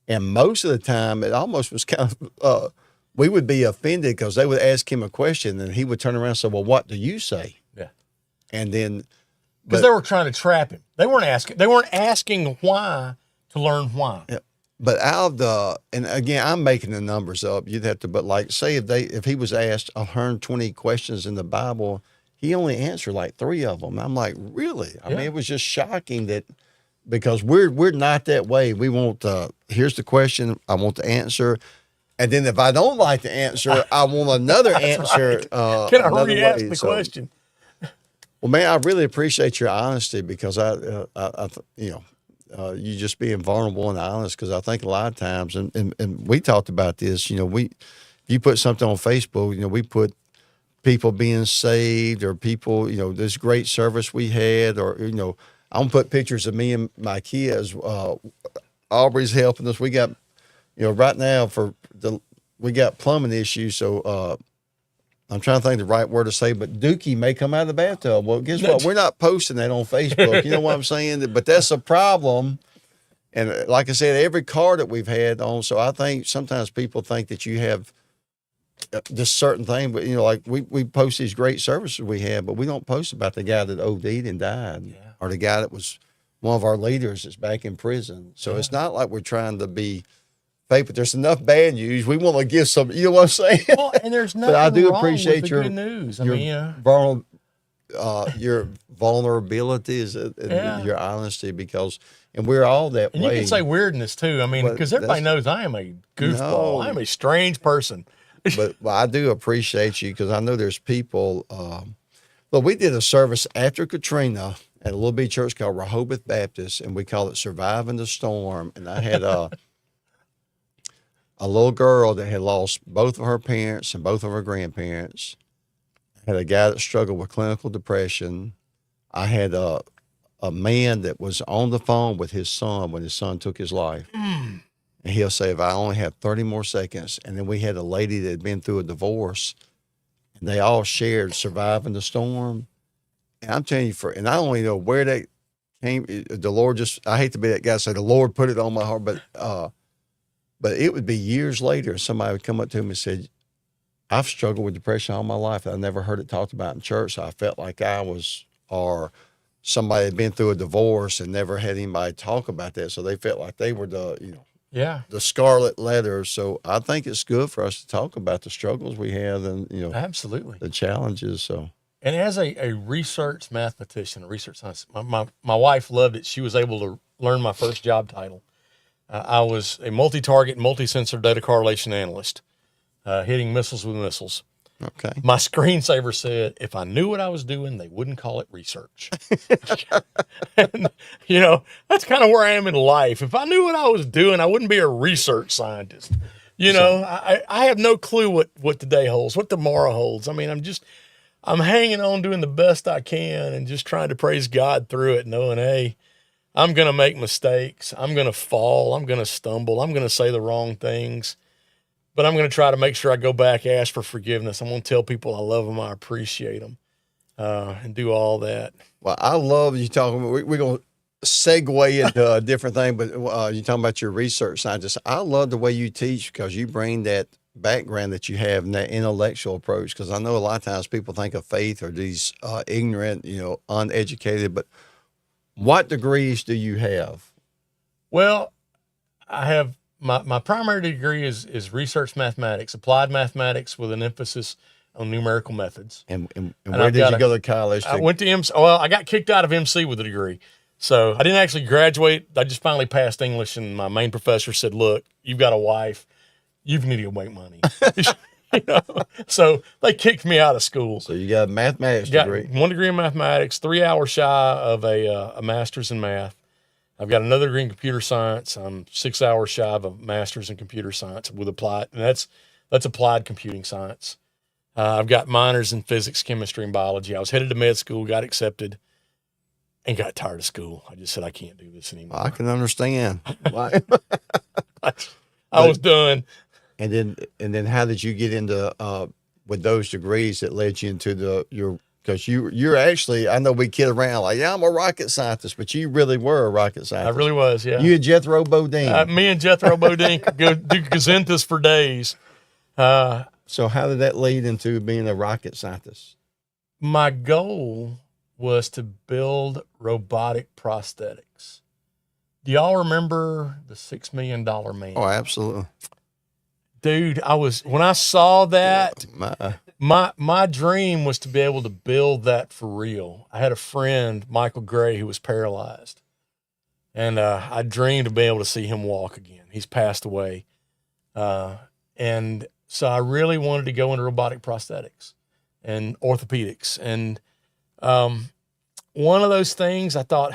And most of the time, it almost was kind of, we would be offended because they would ask him a question and he would turn around and say, well, what do you say? Yeah. And then. Because they were trying to trap him. They weren't asking why to learn why. Yeah. But and again, I'm making the numbers up. You'd have to, but like say if he was asked 120 questions in the Bible, he only answered like 3 of them. I'm like, really? I mean, it was just shocking that because we're not that way. We want here's the question, I want the answer, and then if I don't like the answer, I want another answer. Right. Can I re-ask the question? Well, man, I really appreciate your honesty because you just being vulnerable and honest because I think a lot of times, and we talked about this. If you put something on Facebook, we put people being saved or people, this great service we had, or, I'm going to put pictures of me and my kids. Aubrey's helping us. We got, right now we got plumbing issues. So, I'm trying to think the right word to say, but Dookie may come out of the bathtub. Well, guess what? We're not posting that on Facebook. You know what I'm saying? But that's a problem. And like I said, every car that we've had on. So I think sometimes people think that you have this certain thing, but like we post these great services we have, but we don't post about the guy that OD'd and died, or the guy that was one of our leaders that's back in prison. So it's not like we're trying to be fake, but there's enough bad news. We want to give some, you know what I'm saying? Well, and there's nothing but I do wrong appreciate with your good news. your vulnerability and your honesty and we're all that and way. You can say weirdness too. I mean, because everybody knows I am a goofball. No. I am a strange person. but I do appreciate you because I know there's people. Look, we did a service after Katrina at a little bitty church called Rehoboth Baptist, and we call it Surviving the Storm. And I had a little girl that had lost both of her parents and both of her grandparents. I had a guy that struggled with clinical depression. I had a man that was on the phone with his son when his son took his life. And he'll say, if I only have 30 more seconds. And then we had a lady that had been through a divorce, and they all shared surviving the storm. And I'm telling you, and I don't even know where that came. The Lord I hate to be that guy, say the Lord put it on my heart, but it would be years later, somebody would come up to me and said, I've struggled with depression all my life. I never heard it talked about in church. So I felt like or somebody had been through a divorce and never had anybody talk about that. So they felt like they were the scarlet letter. So I think it's good for us to talk about the struggles we have and, absolutely the challenges. So, and as a research mathematician, a research scientist, my wife loved it. She was able to learn my first job title. I was a multi-target, multi-sensor data correlation analyst, hitting missiles with missiles. Okay. My screensaver said, if I knew what I was doing, they wouldn't call it research. And, that's kind of where I am in life. If I knew what I was doing, I wouldn't be a research scientist. I have no clue what today holds, what tomorrow holds. I mean, I'm hanging on, doing the best I can and just trying to praise God through it, knowing, hey, I'm going to make mistakes. I'm going to fall. I'm going to stumble. I'm going to say the wrong things. But I'm going to try to make sure I go back, ask for forgiveness. I'm going to tell people I love them, I appreciate them, and do all that. Well, I love you talking. We're going to segue into a different thing, but you're talking about your research scientist. I love the way you teach because you bring that background that you have and that intellectual approach. Because I know a lot of times people think of faith or these ignorant, uneducated. But what degrees do you have? Well, I have. My primary degree is research mathematics, applied mathematics with an emphasis on numerical methods. And And where I've did got you a- go to college? I went to MC. Well, I got kicked out of MC with a degree. So I didn't actually graduate. I just finally passed English, and my main professor said, "Look, you've got a wife. You need to go make money." You know? So they kicked me out of school. So you got a mathematics Got degree. 1 degree in mathematics, 3 hours shy of a master's in math. I've got another degree in computer science. I'm 6 hours shy of a master's in computer science with applied, and that's applied computing science. I've got minors in physics, chemistry, and biology. I was headed to med school, got accepted, and got tired of school. I just said, I can't do this anymore. I can understand. Why? I was done. And then how did you get into with those degrees that led you into because you're actually, I know we kid around like, yeah, I'm a rocket scientist, but you really were a rocket I scientist. really was, yeah. You and Jethro Bodine. Me and Jethro Bodine could go do gazintas for days. So how did that lead into being a rocket scientist? My goal was to build robotic prosthetics. Do y'all remember the $6 Million Man? Oh, absolutely. Dude, when I saw that, My, my dream was to be able to build that for real. I had a friend, Michael Gray, who was paralyzed. And I dreamed of being able to see him walk again. He's passed away. And so I really wanted to go into robotic prosthetics and orthopedics. And one of those things I thought,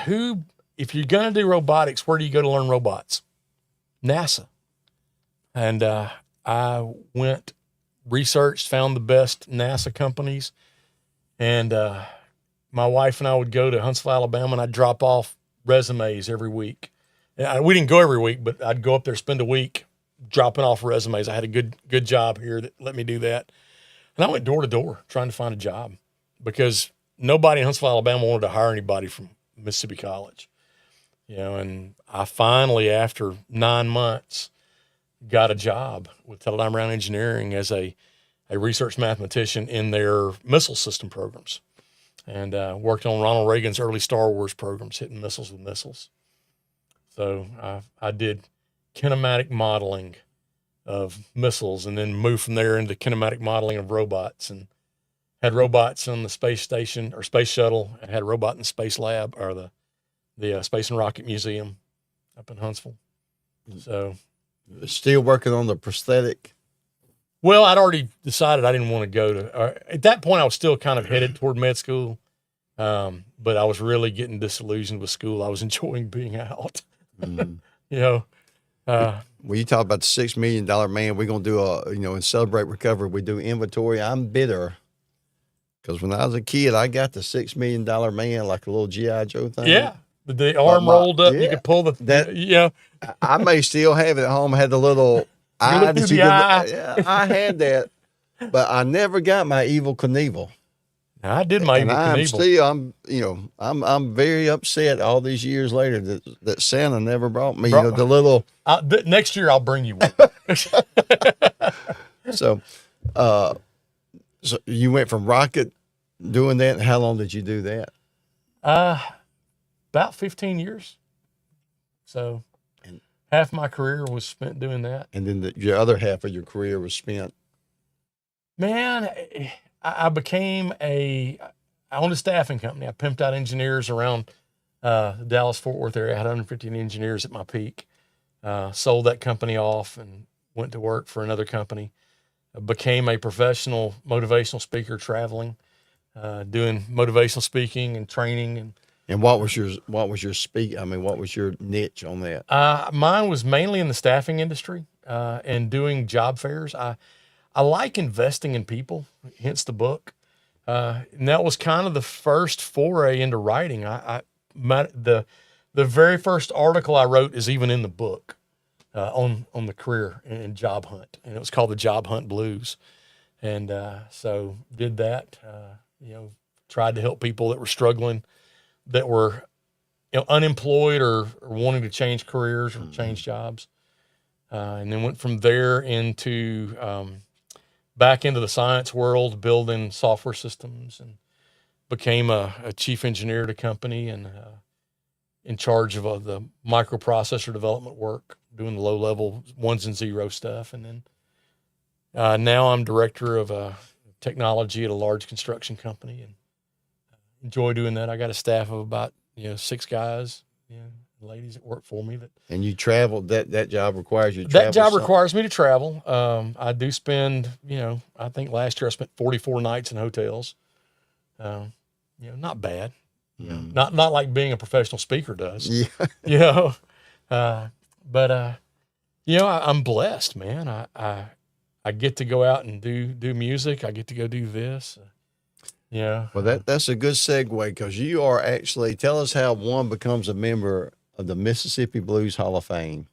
if you're going to do robotics, where do you go to learn robots? NASA. And I went, researched, found the best NASA companies. And my wife and I would go to Huntsville, Alabama, and I'd drop off resumes every week. We didn't go every week, but I'd go up there, spend a week dropping off resumes. I had a good job here that let me do that. And I went door to door trying to find a job because nobody in Huntsville, Alabama wanted to hire anybody from Mississippi College. And I finally, after 9 months, got a job with Teledyne Brown Engineering as a research mathematician in their missile system programs, and worked on Ronald Reagan's early Star Wars programs, hitting missiles with missiles. So I did kinematic modeling of missiles, and then moved from there into kinematic modeling of robots, and had robots on the space station or space shuttle, and had a robot in the space lab or the Space and Rocket Museum up in Huntsville. So still working on the prosthetic. well, I'd already decided I didn't want to go to, at that point I was still kind of headed toward med school. But I was really getting disillusioned with school. I was enjoying being out. Mm. When you talk about the $6 million man, we're going to do and Celebrate Recovery, we do inventory. I'm bitter because when I was a kid, I got the $6 million man, like a little G.I. Joe thing. Yeah. The arm rolled up, yeah. you could pull the, I may still have it at home. I had the little eye look that through you the could, eye. yeah, I had that, but I never got my Evil Knievel. I did my And Evil I'm Knievel. still, I'm very upset all these years later that Santa never brought me the little. Next year I'll bring you one. So you went from rocket doing that. And how long did you do that? About 15 years. So half my career was spent doing that. And then your other half of your career was spent. Man, I owned a staffing company. I pimped out engineers around the Dallas-Fort Worth area. I had 150 engineers at my peak. Sold that company off and went to work for another company. Became a professional motivational speaker, traveling, doing motivational speaking and training. And what was your what was your niche on that? Mine was mainly in the staffing industry and doing job fairs. I like investing in people, hence the book. And that was kind of the first foray into writing. The very first article I wrote is even in the book on the career and job hunt, and it was called The Job Hunt Blues. And so did that. Tried to help people that were struggling, that were unemployed or wanting to change careers or change jobs, and then went from there into back into the science world, building software systems, and became a chief engineer at a company and in charge of the microprocessor development work, doing the low-level ones and zero stuff. And then now I'm director of technology at a large construction company, and enjoy doing that. I got a staff of about 6 guys, ladies that work for me. And you travel. That job requires you to travel. That job requires me to travel. I do spend, I think last year I spent 44 nights in hotels. Not bad. Not like being a professional speaker does. Yeah. But I'm blessed, man. I get to go out and do music. I get to go do this. Yeah. Well, that's a good segue, because you are actually, tell us how one becomes a member of the Mississippi Blues Hall of Fame.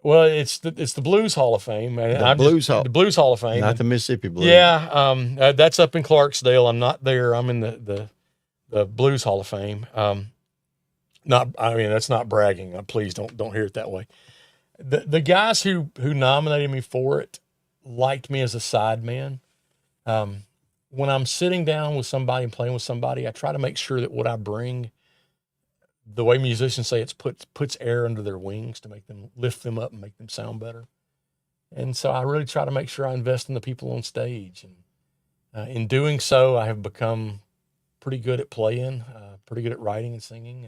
Well, it's the Blues Hall of Fame. The Blues Hall of Fame, not the Mississippi Blues. Yeah, that's up in Clarksdale. I'm not there. I'm in the Blues Hall of Fame. That's not bragging. Please don't hear it that way. The guys who nominated me for it liked me as a sideman. When I'm sitting down with somebody and playing with somebody, I try to make sure that what I bring, the way musicians say, it puts air under their wings to make them, lift them up and make them sound better. And so I really try to make sure I invest in the people on stage. And in doing so, I have become pretty good at playing, pretty good at writing and singing.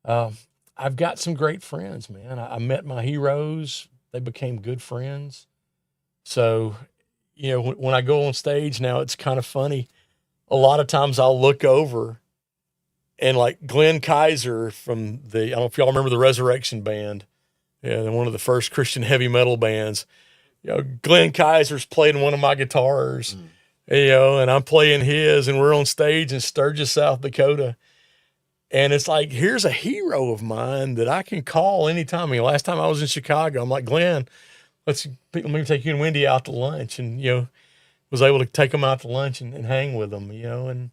And I've got some great friends, man. I met my heroes. They became good friends. So, when I go on stage now, it's kind of funny. A lot of times I'll look over and like Glenn Kaiser from I don't know if y'all remember the Resurrection Band. Yeah, they're one of the first Christian heavy metal bands. Glenn Kaiser's playing one of my guitars, and I'm playing his, and we're on stage in Sturgis, South Dakota. And it's like, here's a hero of mine that I can call anytime. Last time I was in Chicago, I'm like, Glenn, let me take you and Wendy out to lunch. And, was able to take them out to lunch and hang with them, and,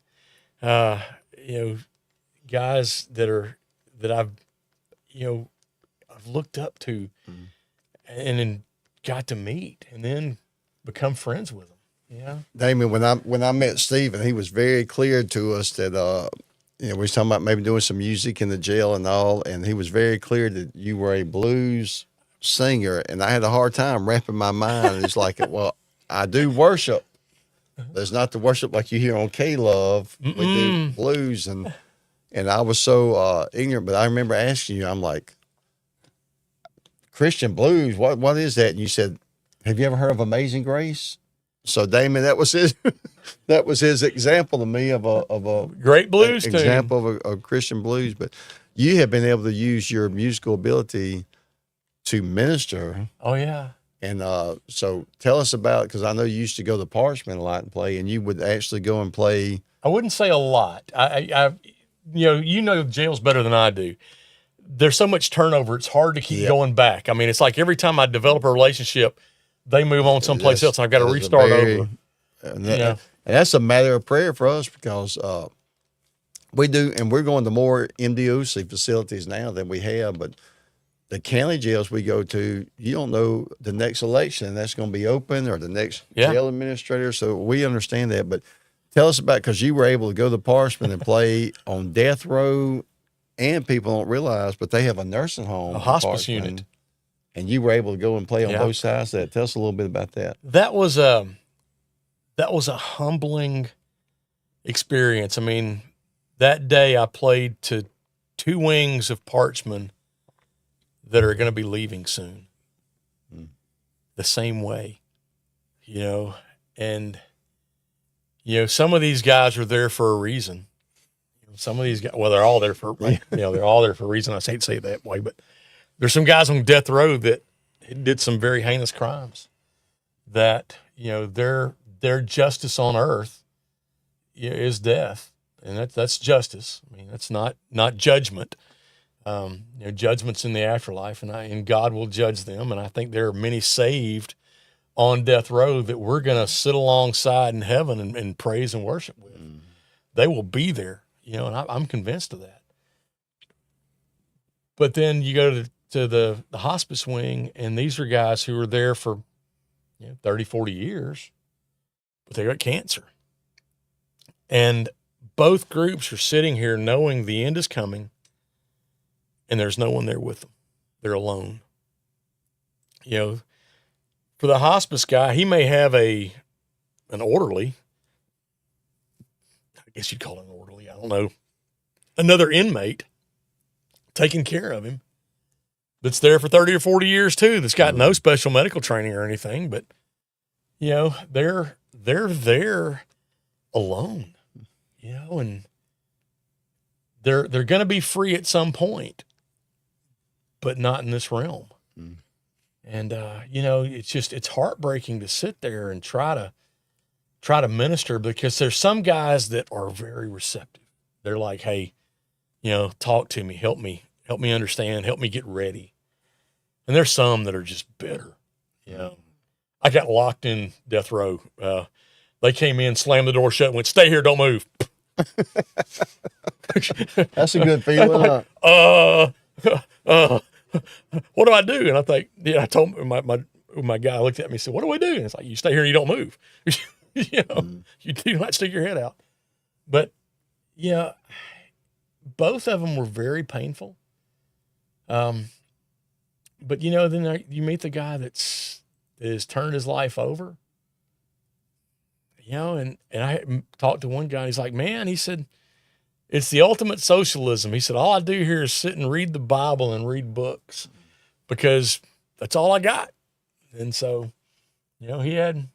guys that I've looked up to and then got to meet and then become friends with them. Yeah. Damon, when I met Stephen, he was very clear to us that, we was talking about maybe doing some music in the jail and all, and he was very clear that you were a blues singer, and I had a hard time wrapping my mind. It's like, well, I do worship. There's not the worship like you hear on K-Love. We do blues, and I was so ignorant, but I remember asking you, I'm like, Christian blues, what is that? And you said, have you ever heard of Amazing Grace? So Damon, that was his example to me of a great blues example of Christian blues. But you have been able to use your musical ability to minister. Oh yeah. And so tell us about, because I know you used to go to Parchment a lot and play, and you would actually go and play. I wouldn't say a lot. I jails better than I do. There's so much turnover. It's hard to keep going back. It's like every time I develop a relationship, they move on someplace else, and I've got to restart over. And that's a matter of prayer for us, because we do, and we're going to more MDOC facilities now than we have, but the county jails we go to, you don't know the next election that's going to be open, or the next jail administrator. So we understand that. But tell us about, because you were able to go to Parchment and play on death row, and people don't realize, but they have a nursing home, a hospice unit. And you were able to go and play on both sides of that. Tell us a little bit about that. That was a humbling experience. That day I played to 2 wings of Parchment that are going to be leaving soon, the same way, and, some of these guys are there for a reason. Some of these guys, well, they're all there for, they're all there for a reason. I hate to say it that way, but there's some guys on death row that did some very heinous crimes that, their justice on earth is death. And that's justice. That's not judgment. Judgment's in the afterlife, and God will judge them. And I think there are many saved on death row that we're going to sit alongside in heaven and praise and worship with. They will be there, and I'm convinced of that. But then you go to the hospice wing, and these are guys who are there for 30, 40 years, but they got cancer. And both groups are sitting here knowing the end is coming, and there's no one there with them. They're alone. For the hospice guy, he may have a an orderly, I guess you'd call it an orderly, I don't know, another inmate taking care of him that's there for 30 or 40 years too, that's got no special medical training or anything, but they're there alone, and they're going to be free at some point, but not in this realm. And, it's heartbreaking to sit there and try to minister, because there's some guys that are very receptive. They're like, hey, talk to me, help me understand, help me get ready. And there's some that are just bitter. I got locked in death row. They came in, slammed the door shut, and went, "Stay here, don't move." That's a good feeling. What do I do? And I think, I told my guy looked at me and said, "What do we do?" And it's like, "You stay here and you don't move." You do not stick your head out. But both of them were very painful. But then you meet the guy that has turned his life over. And I talked to one guy. He's like, "Man," he said, "it's the ultimate socialism." He said, "All I do here is sit and read the Bible and read books, because that's all I got." And so, he had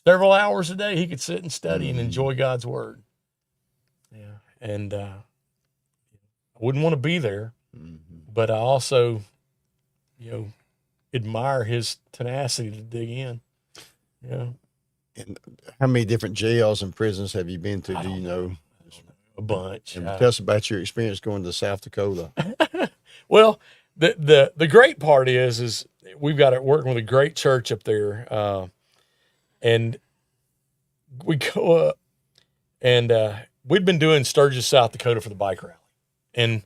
several hours a day he could sit and study and enjoy God's word. Yeah. And I wouldn't want to be there, but I also, admire his tenacity to dig in. And how many different jails and prisons have you been to? Do you know? A bunch. And tell us about your experience going to South Dakota. Well, the great part is we've got it working with a great church up there, and we go up, and we'd been doing Sturgis, South Dakota for the bike rally, and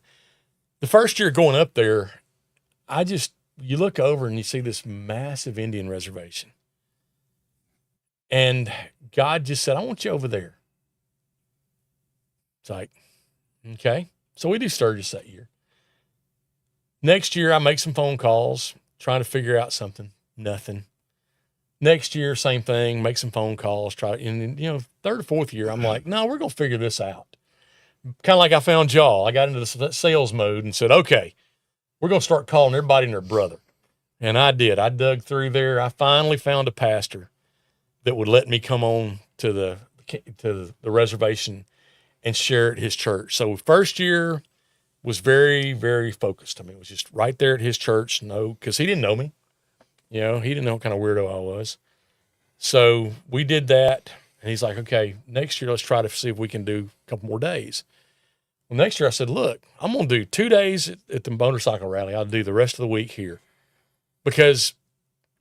the first year going up there, you look over and you see this massive Indian reservation, and God just said, "I want you over there." It's like, okay. So we do Sturgis that year. Next year, I make some phone calls, trying to figure out something. Nothing. Next year, same thing, make some phone calls, and third or fourth year, I'm like, no, we're going to figure this out. Kind of like I found y'all. I got into the sales mode and said, okay, we're going to start calling everybody and their brother. And I did. I dug through there. I finally found a pastor that would let me come on to the reservation and share at his church. So first year was very, very focused. I mean, it was just right there at his church. No, because he didn't know me. He didn't know what kind of weirdo I was. So we did that. And he's like, okay, next year, let's try to see if we can do a couple more days. Well, next year I said, look, I'm going to do 2 days at the motorcycle rally. I'll do the rest of the week here. Because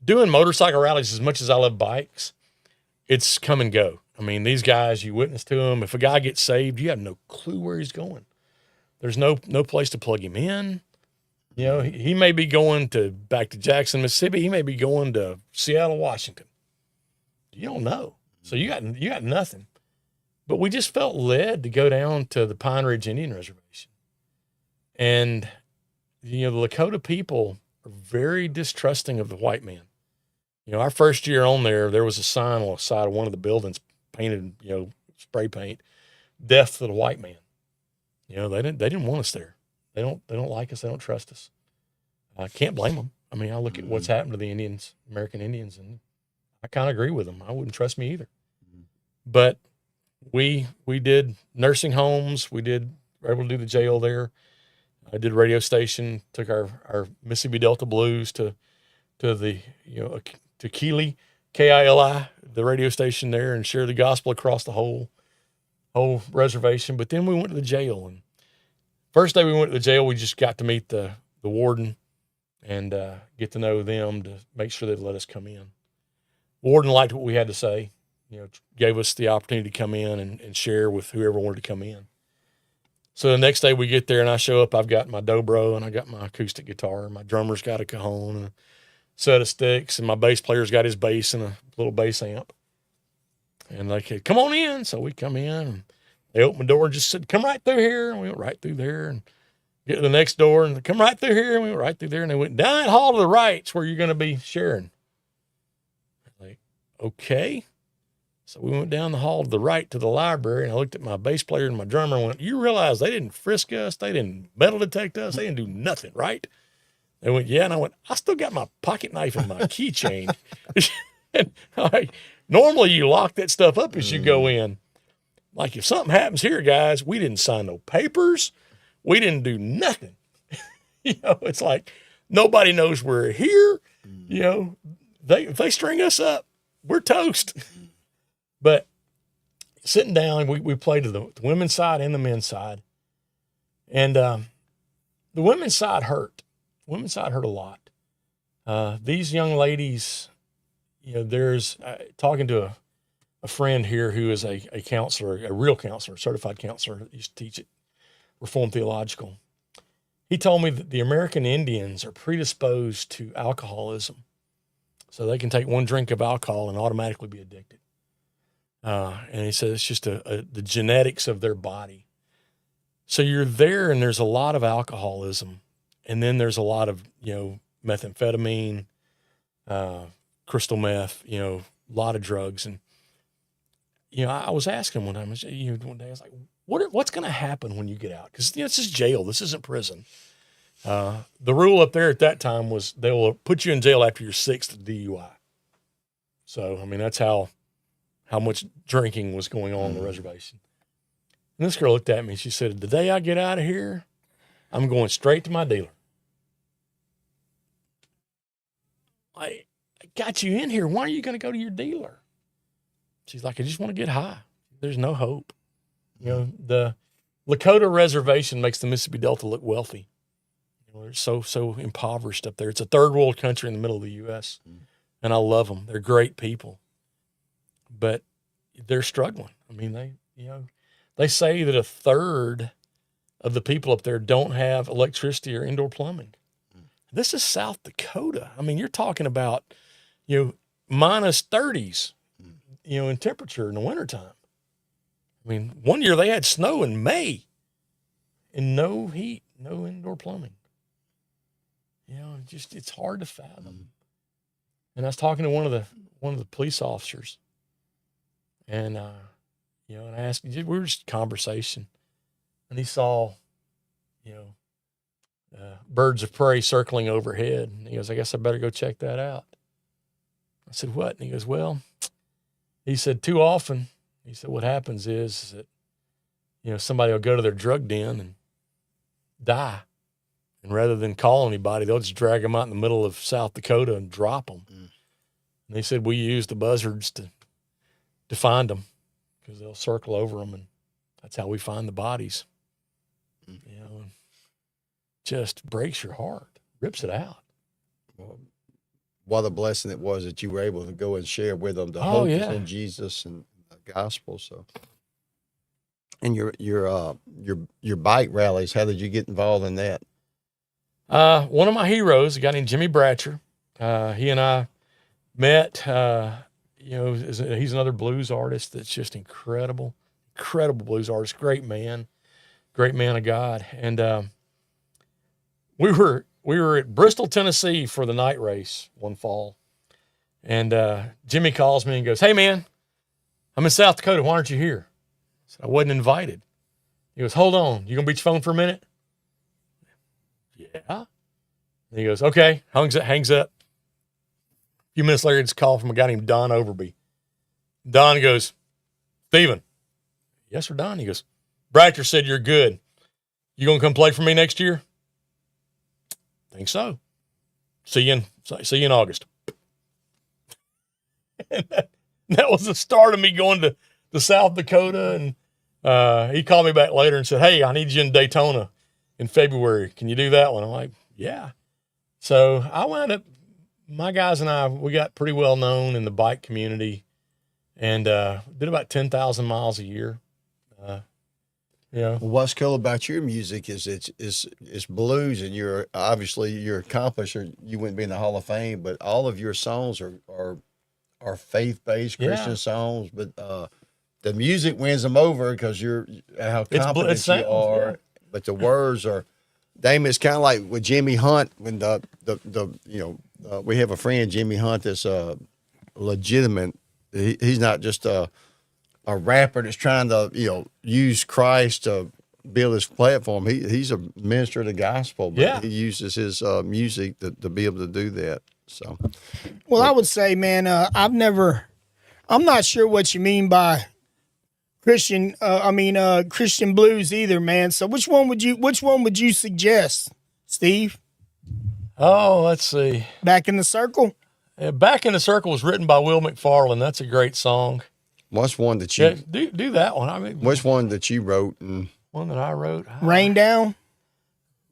doing motorcycle rallies, as much as I love bikes, it's come and go. I mean, these guys, you witness to them. If a guy gets saved, you have no clue where he's going. There's no place to plug him in. He may be going back to Jackson, Mississippi. He may be going to Seattle, Washington. You don't know. So you got nothing. But we just felt led to go down to the Pine Ridge Indian Reservation. And, the Lakota people are very distrusting of the white man. Our first year on there was a sign on the side of one of the buildings painted, spray paint, "Death to the white man." They didn't want us there. They don't like us. They don't trust us. I can't blame them. I mean, I look at what's happened to the Indians, American Indians, and I kind of agree with them. I wouldn't trust me either. But we did nursing homes. We were able to do the jail there. I did radio station, took our Mississippi Delta Blues to the, to Keeley, KILI, the radio station there, and share the gospel across the whole reservation. But then we went to the jail, and first day we went to the jail, we just got to meet the warden and get to know them to make sure they'd let us come in. Warden liked what we had to say, gave us the opportunity to come in and share with whoever wanted to come in. So the next day we get there and I show up, I've got my dobro and I got my acoustic guitar, and my drummer's got a cajon and a set of sticks, and my bass player's got his bass and a little bass amp. And they said, "Come on in." So we come in, and they opened the door and just said, "Come right through here." And we went right through there and get to the next door and come right through here. And we went right through there, and they went, "Down that hall to the right is where you're going to be sharing." Like, okay. So we went down the hall to the right to the library, and I looked at my bass player and my drummer and went, you realize they didn't frisk us, they didn't metal detect us, they didn't do nothing, right? They went, yeah. And I went, I still got my pocket knife and my keychain. And normally you lock that stuff up as you go in. Like, if something happens here, guys, we didn't sign no papers. We didn't do nothing. It's like nobody knows we're here. If they string us up, we're toast. But sitting down, we played to the women's side and the men's side. And the women's side hurt. The women's side hurt a lot. These young ladies, there's talking to a friend here who is a counselor, a real counselor, certified counselor that used to teach at Reformed Theological. He told me that the American Indians are predisposed to alcoholism. So they can take one drink of alcohol and automatically be addicted. And he said it's just the genetics of their body. So you're there and there's a lot of alcoholism. And then there's a lot of, methamphetamine, crystal meth, a lot of drugs. And, I was asking one time, one day I was like, what's going to happen when you get out? Because, this is jail. This isn't prison. The rule up there at that time was they will put you in jail after your 6th DUI. So, that's how much drinking was going on the reservation. And this girl looked at me and she said, the day I get out of here, I'm going straight to my dealer. I got you in here. Why are you going to go to your dealer? She's like, I just want to get high. There's no hope. The Lakota reservation makes the Mississippi Delta look wealthy. They're so impoverished up there. It's a third world country in the middle of the U.S. And I love them. They're great people, but they're struggling. They say that a third of the people up there don't have electricity or indoor plumbing. This is South Dakota. You're talking about, minus 30s, in temperature in the wintertime. One year they had snow in May and no heat, no indoor plumbing. It's hard to fathom. And I was talking to one of the police officers, and and I asked, we were just conversation, and he saw, birds of prey circling overhead, and he goes, I guess I better go check that out. I said, what? And he goes, well, he said, too often, he said, what happens is that, somebody will go to their drug den and die. And rather than call anybody, they'll just drag them out in the middle of South Dakota and drop them. And they said, we use the buzzards to find them because they'll circle over them. And that's how we find the bodies. Just breaks your heart, rips it out. Well, what a blessing it was that you were able to go and share with them the hope is in Jesus and the gospel. So, and your bike rallies, how did you get involved in that? One of my heroes, a guy named Jimmy Bratcher, he and I met. He's another blues artist that's just incredible blues artist, great man of God, and we were at Bristol, Tennessee for the night race one fall. And Jimmy calls me and goes, hey, man, I'm in South Dakota. Why aren't you here? I said, I wasn't invited. He goes, hold on. You going to beat your phone for a minute? Yeah. And he goes, okay. Hangs up. A few minutes later, it's a call from a guy named Don Overby. Don goes, Steven. Yes, sir, Don. He goes, Bratcher said you're good. You going to come play for me next year? Think so. See you in August. And that was the start of me going to South Dakota. And he called me back later and said, hey, I need you in Daytona in February. Can you do that one? I'm like, yeah. So I wound up, my guys and I, we got pretty well known in the bike community and did about 10,000 miles a year. What's cool about your music is it's blues, and you're accomplished, or you wouldn't be in the Hall of Fame, but all of your songs are faith-based Christian songs, but the music wins them over because you're how confident you are. Yeah. But the words are, Damon, it's kind of like with Jimmy Hunt when we have a friend, Jimmy Hunt, that's a legitimate he's not just a rapper that's trying to use Christ to build his platform. He's a minister of the gospel, but Yeah. he uses his music to be able to do that. So, Well, I would say, man, I'm not sure what you mean by Christian. Christian blues either, man. So which one would you suggest, Steve? Oh, let's see. Back in the Circle. Back in the Circle was written by Will McFarlane. That's a great song. what's one that you Yeah, do that one. I mean, which one that you wrote? And one that I wrote. Rain Down.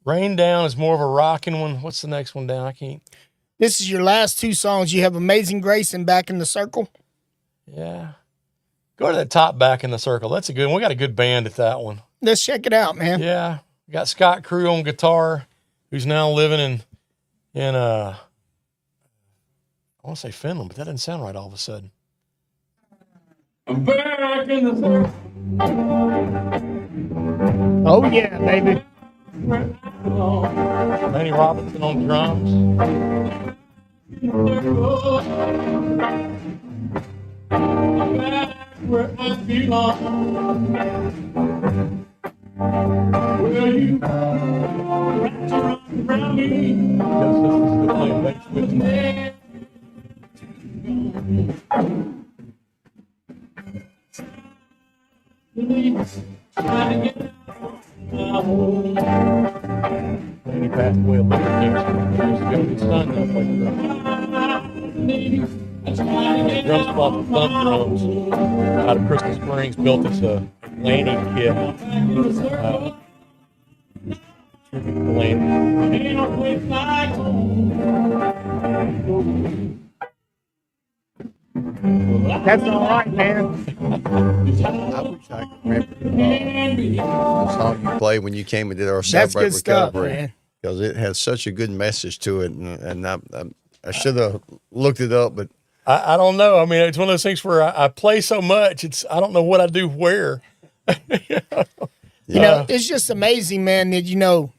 Rain Down is more of a rocking one. What's the next one down? I can't. This is your last two songs. You have Amazing Grace and Back in the Circle. Yeah. Go to that top Back in the Circle. That's a good one. We got a good band at that one. Let's check it out, man. Yeah. We got Scott Crew on guitar, who's now living in I want to say Finland, but that doesn't sound right all of a sudden. I'm back in the circle. Oh yeah, baby. Manny Robinson on drums. Back where I belong. Will you wrap your arms around me? Yes, this is the playing bass with me. He passed away a little years ago. His son now plays drums. Drums called the Thumb Drums out of Crystal Springs. Built this landing kit. That's all right, man. I wish I could remember the song you played when you came and did our That's Celebrate good stuff, Recovery, man. because it has such a good message to it, and I should have looked it up, but I don't know. I mean, it's one of those things where I play so much. I don't know what I do where. You know, it's just amazing, man, that,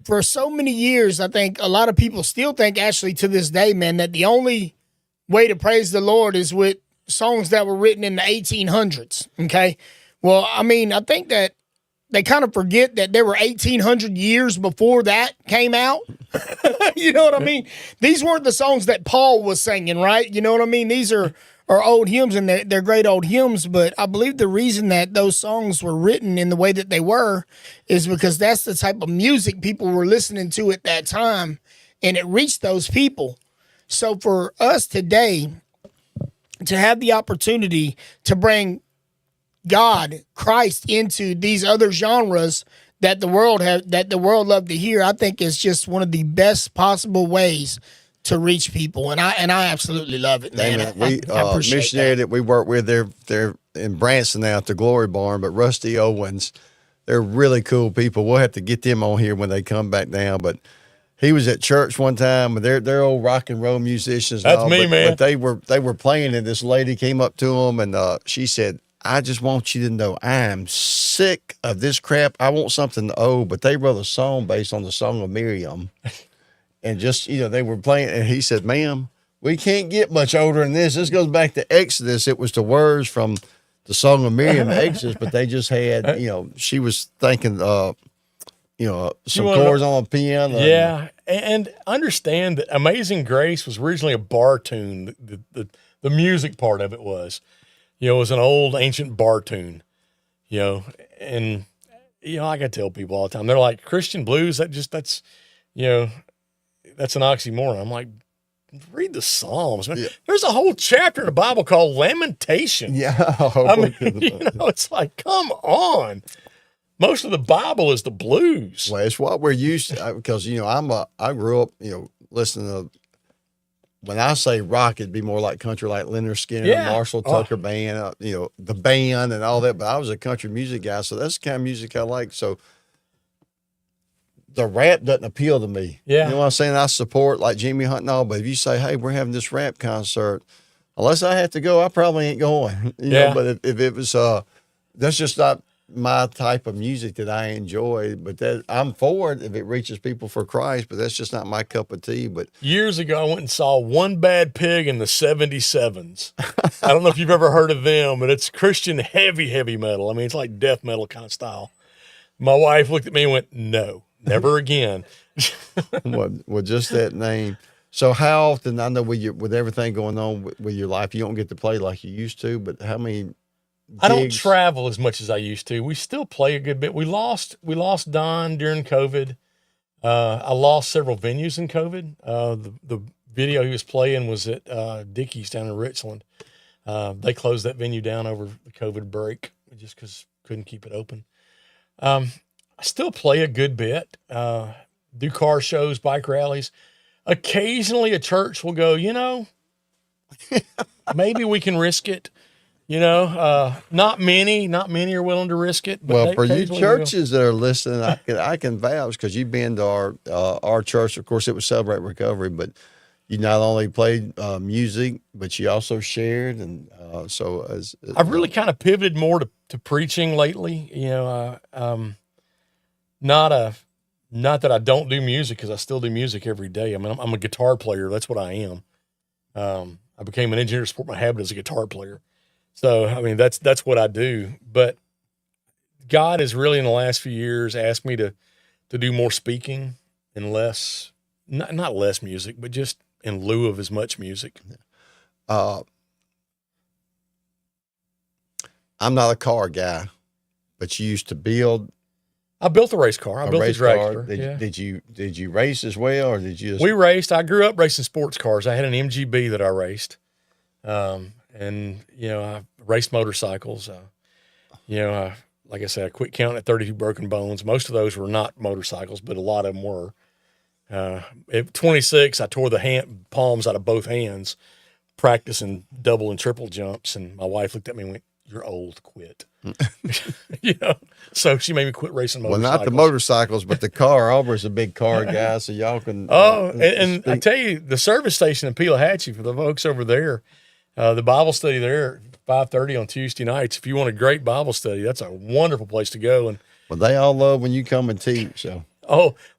for so many years, I think a lot of people still think, actually to this day, man, that the only way to praise the Lord is with songs that were written in the 1800s. Okay. Well, I mean, I think that they kind of forget that there were 1800 years before that came out. You know what I mean? These weren't the songs that Paul was singing, right? You know what I mean? These are old hymns, and they're great old hymns, but I believe the reason that those songs were written in the way that they were is because that's the type of music people were listening to at that time, and it reached those people. So for us today to have the opportunity to bring God, Christ, into these other genres that the world loved to hear, I think is just one of the best possible ways to reach people, and I absolutely love it, man. we I appreciate missionary that we work with, they're in Branson now at the Glory Barn, but Rusty Owens, they're really cool people. We'll have to get them on here when they come back down, but he was at church one time, and they're old rock and roll musicians. And That's all, me, man. But they were playing, and this lady came up to them, and she said, "I just want you to know I am sick of this crap. I want something old." But they wrote a song based on the Song of Miriam. And just, they were playing, and he said, "Ma'am, we can't get much older than this. This goes back to Exodus. It was the words from the Song of Miriam, Exodus, but they just had, she was thinking, some chords on a piano." Yeah, and understand that Amazing Grace was originally a bar tune. The music part of it was, it was an old ancient bar tune, and I can tell people all the time, they're like, Christian blues, that's an oxymoron. I'm like, read the Psalms, man. Yeah. There's a whole chapter in the Bible called Lamentation. Yeah. I mean, it's like, come on. Most of the Bible is the blues. Well, it's what we're used to, because, I grew up, listening to, when I say rock, it'd be more like country, like Leonard Skinner, Marshall Tucker Band, the band and all that. But I was a country music guy, so that's the kind of music I like. So the rap doesn't appeal to me. Yeah. You know what I'm saying? I support like Jimmy Hunt and all, but if you say, "Hey, we're having this rap concert," unless I have to go, I probably ain't going. But if it was, that's just not my type of music that I enjoy. But that I'm for it if it reaches people for Christ. But that's just not my cup of tea. But Years ago, I went and saw One Bad Pig in the 77s. I don't know if you've ever heard of them, but it's Christian heavy metal. I mean, it's like death metal kind of style. My wife looked at me and went, "No, never again." well, just that name. So how often? I know with everything going on with your life, you don't get to play like you used to. But how many? I don't gigs? travel as much as I used to. We still play a good bit. We lost Don during COVID. I lost several venues in COVID. The video he was playing was at Dickey's down in Richland. They closed that venue down over the COVID break just because couldn't keep it open. I still play a good bit. Do car shows, bike rallies. Occasionally a church will go, maybe we can risk it. Not many are willing to risk it. But Well, for you occasionally churches that are listening, I can vouch because you've been to our church. Of course, it was Celebrate Recovery, but you not only played music, but you also shared. And I've really kind of pivoted more to preaching lately. Not that I don't do music, because I still do music every day. I mean, I'm a guitar player. That's what I am. I became an engineer to support my habit as a guitar player. So, I mean, that's what I do. But God has really, in the last few years, asked me to do more speaking and less, not less music, but just in lieu of as much music. I'm not a car guy, but you used to build. I built a race car. I built a dragster. Did you race as well, or did you just? We raced. I grew up racing sports cars. I had an MGB that I raced. And I raced motorcycles. Like I said, I quit counting at 32 broken bones. Most of those were not motorcycles, but a lot of them were. At 26, I tore the palms out of both hands practicing double and triple jumps. And my wife looked at me and went, "You're old, quit." So she made me quit racing motorcycles. Well, not the motorcycles, but the car. Aubrey's a big car guy, so y'all can. And I tell you, the service station in Pelahatchie, for the folks over there, the Bible study there, 5:30 on Tuesday nights. If you want a great Bible study, that's a wonderful place to go. And well, they all love when you come and teach. So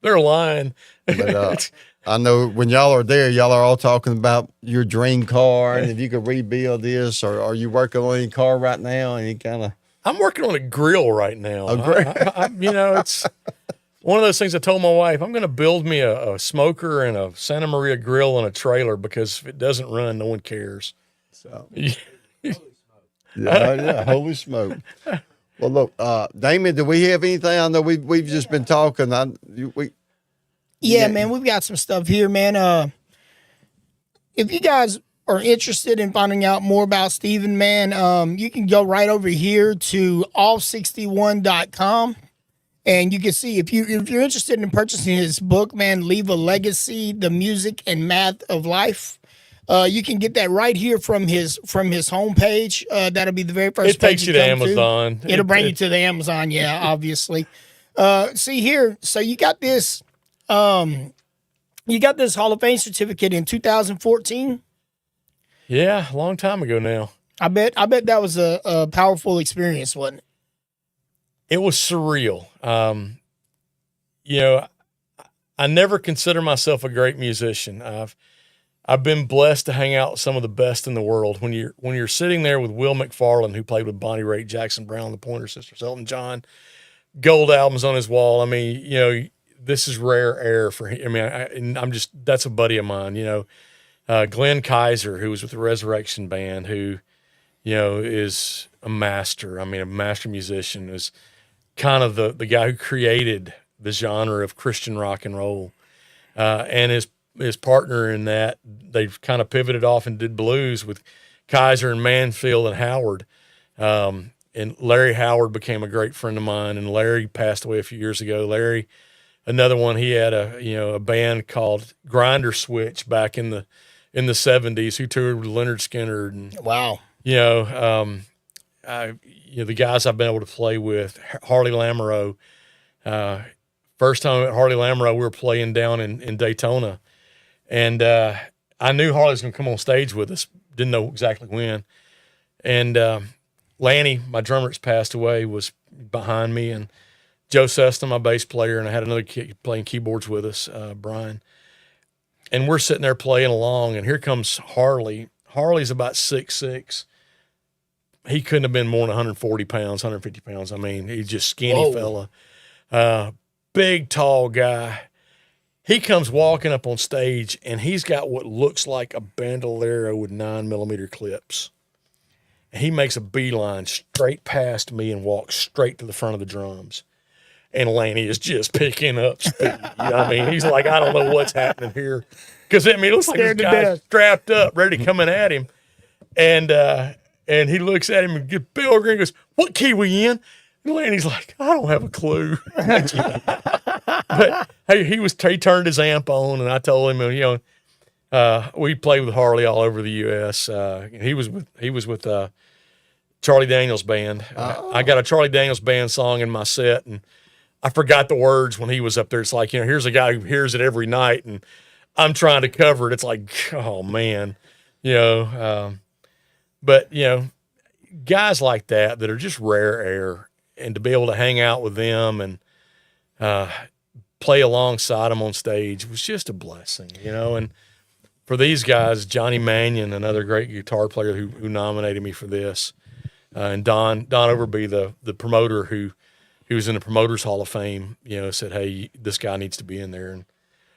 they're lying. But I know when y'all are there, y'all are all talking about your dream car and if you could rebuild this, or are you working on any car right now? Any kind of? I'm working on a grill right now. A grill? It's one of those things I told my wife, I'm going to build me a smoker and a Santa Maria grill and a trailer, because if it doesn't run, no one cares. So, yeah, holy smoke. Well, look, Damon, do we have anything? I know we've just been talking. Man, we've got some stuff here, man. If you guys are interested in finding out more about Stephen, man, you can go right over here to all61.com. And you can see if you're interested in purchasing his book, man, Leave a Legacy: The Music and Math of Life. You can get that right here from his homepage. That'll be the very first. It takes you to Amazon. It'll bring you to the Amazon. Yeah, obviously. See here. So you got this. You got this Hall of Fame certificate in 2014. Yeah, a long time ago now. I bet that was a powerful experience, wasn't it? It was surreal. I never consider myself a great musician. I've been blessed to hang out with some of the best in the world. When you're sitting there with Will McFarlane, who played with Bonnie Raitt, Jackson Brown, the Pointer Sisters, Elton John, gold albums on his wall. I mean, this is rare air for him. I mean, that's a buddy of mine. Glenn Kaiser, who was with the Resurrection Band, who is a master. I mean, a master musician, is kind of the guy who created the genre of Christian rock and roll, and his partner in that, they've kind of pivoted off and did blues with Kaiser and Manfield and Howard. And Larry Howard became a great friend of mine, and Larry passed away a few years ago. Larry, another one, he had a band called Grinder Switch back in the 70s, who toured with Leonard Skinner. And, wow. The guys I've been able to play with, Harley Lamoureux. First time at Harley Lamoureux, we were playing down in Daytona. And I knew Harley was going to come on stage with us. Didn't know exactly when. And Lanny, my drummer that's passed away, was behind me, and Joe Sesta, my bass player, and I had another kid playing keyboards with us, Brian. And we're sitting there playing along, and here comes Harley. Harley's about 6'6". He couldn't have been more than 140 pounds, 150 pounds. I mean, he's just skinny fella. Big, tall guy. He comes walking up on stage, and he's got what looks like a bandolero with 9mm clips. And he makes a beeline straight past me and walks straight to the front of the drums. And Lanny is just picking up speed. You know what I mean? He's like, I don't know what's happening here. Because, I mean, it looks like this guy's strapped up, ready coming at him. And he looks at him and gets Bill Green goes, what key we in? And Lanny's like, I don't have a clue. But hey, he turned his amp on, and I told him, you know, we played with Harley all over the U.S. He was with Charlie Daniels Band. I got a Charlie Daniels Band song in my set, and I forgot the words when he was up there. It's like, you know, here's a guy who hears it every night, and I'm trying to cover it. It's like, oh man, you know. But you know, guys like that are just rare air, and to be able to hang out with them and play alongside them on stage was just a blessing, you know. And for these guys, Johnny Mannion, another great guitar player who nominated me for this, and Don Overby, the promoter who was in the Promoters Hall of Fame, you know, said, hey, this guy needs to be in there. And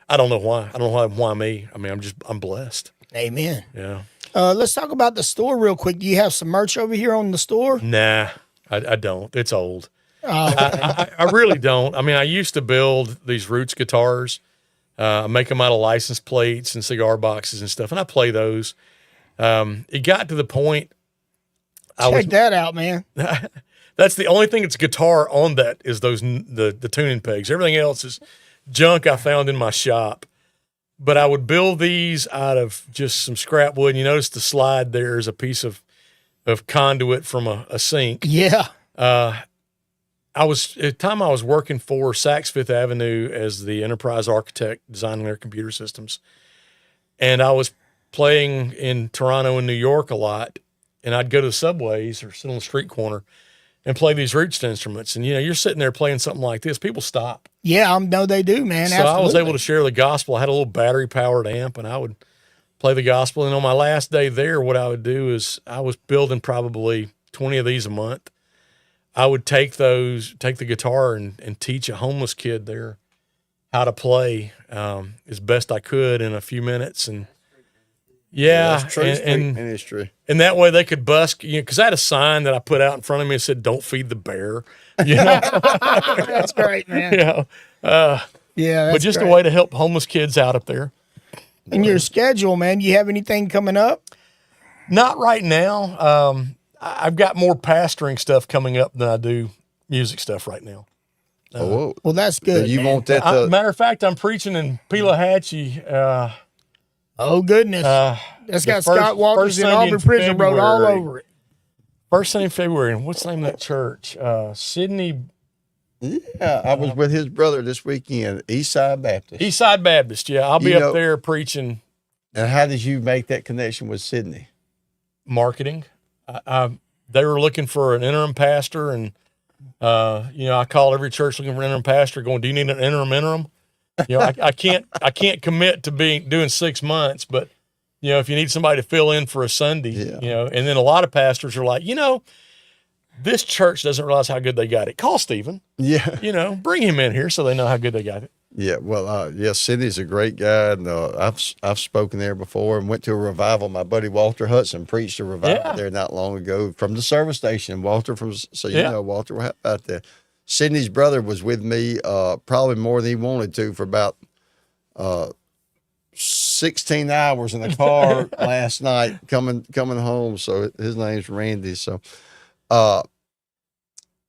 I don't know why. I don't know why me. I mean, I'm blessed. Amen. Yeah. Let's talk about the store real quick. Do you have some merch over here on the store? Nah, I don't. It's old. I really don't. I mean, I used to build these Roots guitars, make them out of license plates and cigar boxes and stuff, and I play those. It got to the point. Check that out, man. That's the only thing that's guitar on that is the tuning pegs. Everything else is junk I found in my shop. But I would build these out of just some scrap wood. And you notice the slide there is a piece of conduit from a sink. Yeah. At the time I was working for Saks Fifth Avenue as the enterprise architect designing their computer systems. And I was playing in Toronto and New York a lot. And I'd go to the subways or sit on the street corner and play these Roots instruments. And, you know, you're sitting there playing something like this, people stop. Yeah, no, they do, man. So Absolutely. I was able to share the gospel. I had a little battery-powered amp, and I would play the gospel. And on my last day there, what I would do is I was building probably 20 of these a month. I would take the guitar and teach a homeless kid there how to play as best I could in a few minutes. And yeah, that's true ministry. And that way they could busk, you know, because I had a sign that I put out in front of me that said, "Don't feed the bear." You know? That's great, man. Yeah, Yeah, but just great. a way to help homeless kids out up there. In your schedule, man, you have anything coming up? Not right now. I've got more pastoring stuff coming up than I do music stuff right now. Whoa. Well, that's good. You man. want that to, Matter of fact, I'm preaching in Pelahatchie. Oh goodness, that's got Scott Walters first in Sunday Auburn in Prison wrote all February. over it. First Sunday in February. And what's the name of that church? Sydney yeah, I was with his brother this weekend, Eastside Baptist. Eastside Baptist. Yeah, I'll be You up know- there preaching And how did you make that connection with Sydney? marketing. They were looking for an interim pastor, and you know, I call every church looking for an interim pastor, going, "Do you need an interim?" You know, I can't commit to doing 6 months, but you know, if you need somebody to fill in for a Sunday, Yeah. you know, and then a lot of pastors are like, you know, this church doesn't realize how good they got it. Call Stephen, Yeah. you know, bring him in here so they know how good they got it. Yeah, well, yeah, Sydney's a great guy, and I've spoken there before and went to a revival. My buddy Walter Hudson preached a revival Yeah. there not long ago from the service station. Walter you Yeah. know Walter out there. Sydney's brother was with me probably more than he wanted to for about 16 hours in the car last night coming home. So his name's Randy. So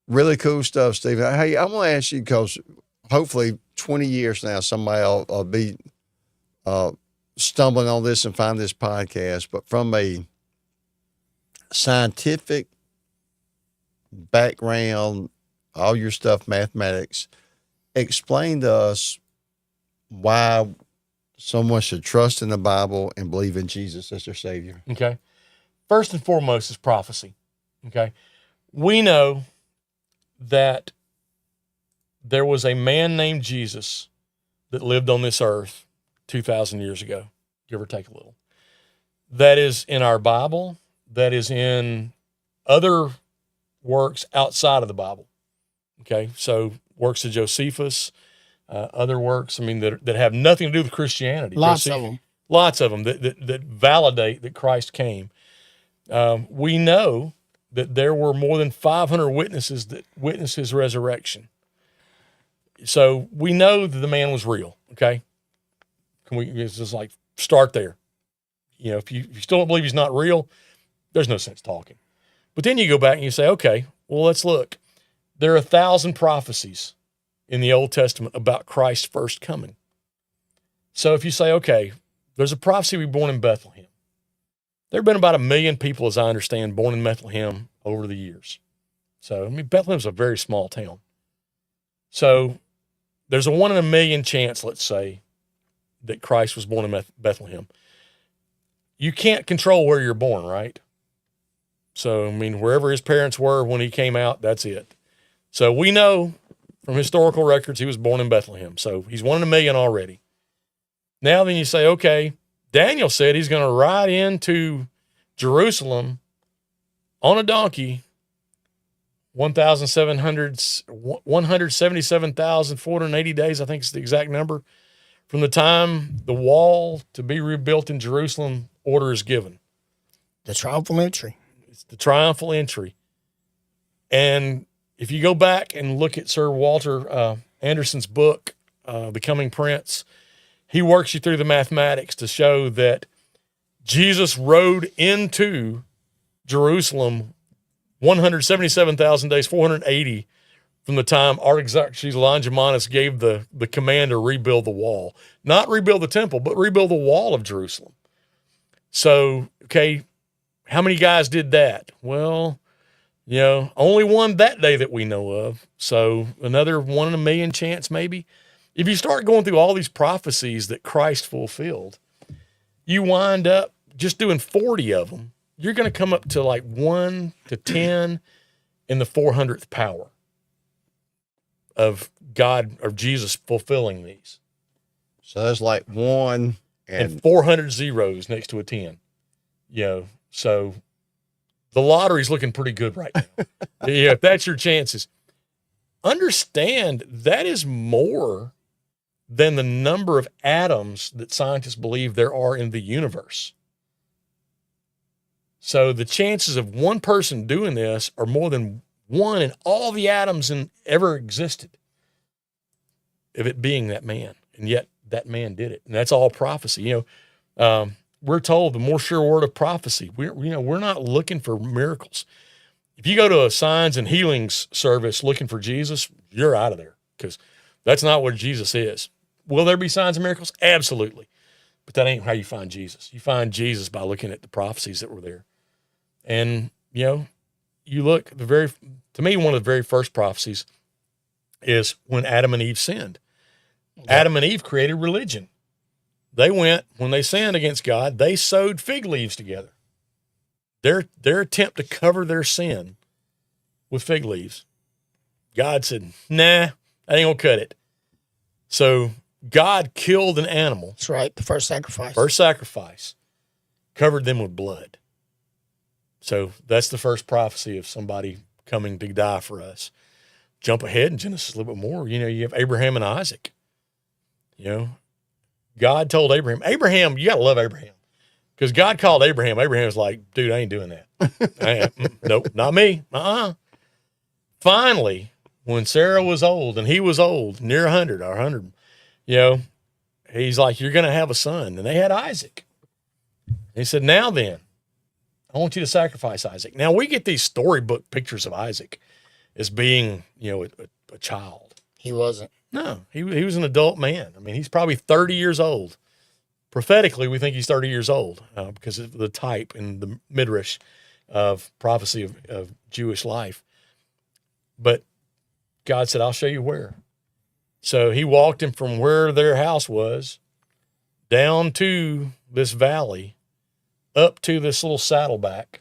really cool stuff, Stephen. Hey, I want to ask you, because hopefully 20 years now, somebody will be stumbling on this and find this podcast. But from a scientific background, all your stuff, mathematics, explain to us why someone should trust in the Bible and believe in Jesus as their Savior. Okay. First and foremost is prophecy. Okay. We know that there was a man named Jesus that lived on this earth 2,000 years ago, give or take a little. That is in our Bible, that is in other works outside of the Bible. Okay, so works of Josephus, other works, I mean, that have nothing to do with Christianity. Lots of them. Lots of them that validate that Christ came. We know that there were more than 500 witnesses that witnessed his resurrection. So we know that the man was real, okay? Can we just like start there? You know, if you still don't believe he's not real, there's no sense talking. But then you go back and you say, okay, well, let's look. There are 1,000 prophecies in the Old Testament about Christ's first coming. So if you say, okay, there's a prophecy to be born in Bethlehem. There have been about 1 million people, as I understand, born in Bethlehem over the years. So, I mean, Bethlehem's a very small town. So there's a 1 in a million chance, let's say, that Christ was born in Bethlehem. You can't control where you're born, right? So, I mean, wherever his parents were when he came out, that's it. So we know from historical records he was born in Bethlehem. So he's 1 in a million already. Now then you say, okay, Daniel said he's going to ride into Jerusalem on a donkey, 177,480 days, I think is the exact number, from the time the wall to be rebuilt in Jerusalem order is given. The triumphal entry. It's the triumphal entry. And if you go back and look at Sir Walter Anderson's book, The Coming Prince, he works you through the mathematics to show that Jesus rode into Jerusalem 177,000 days, 480 from the time Artaxerxes Longimanus gave the command to rebuild the wall. Not rebuild the temple, but rebuild the wall of Jerusalem. So, okay, how many guys did that? Well, you know, only one that day that we know of. So another 1 in a million chance maybe. If you start going through all these prophecies that Christ fulfilled, you wind up just doing 40 of them. You're going to come up to like 1 to 10 in the 400th power of God or Jesus fulfilling these. So that's like 1 and 400 zeros next to a 10. You know, so the lottery's looking pretty good right now. Yeah, if that's your chances. Understand that is more than the number of atoms that scientists believe there are in the universe. So the chances of one person doing this are more than 1 in all the atoms ever existed of it being that man. And yet that man did it. And that's all prophecy. You know, we're told the more sure word of prophecy. We're not looking for miracles. If you go to a signs and healings service looking for Jesus, you're out of there because that's not what Jesus is. Will there be signs and miracles? Absolutely. But that ain't how you find Jesus. You find Jesus by looking at the prophecies that were there. And, you know, you look, to me, one of the very first prophecies is when Adam and Eve sinned. Yep. Adam and Eve created religion. They went, when they sinned against God, they sewed fig leaves together. Their attempt to cover their sin with fig leaves. God said, nah, I ain't gonna cut it. So God killed an animal. That's right, the first sacrifice. First sacrifice. Covered them with blood. So that's the first prophecy of somebody coming to die for us. Jump ahead in Genesis a little bit more. You know, you have Abraham and Isaac. You know, God told Abraham, you got to love Abraham. Because God called Abraham. Abraham was like, dude, I ain't doing that. Nope, not me. Finally, when Sarah was old and he was old, near 100, you know, he's like, you're going to have a son. And they had Isaac. And he said, now then, I want you to sacrifice Isaac. Now, we get these storybook pictures of Isaac as being, you know, a child. He wasn't. No, he was an adult man. I mean, he's probably 30 years old. Prophetically, we think he's 30 years old because of the type and the midrash of prophecy of Jewish life. But God said, I'll show you where. So he walked him from where their house was down to this valley, up to this little saddleback,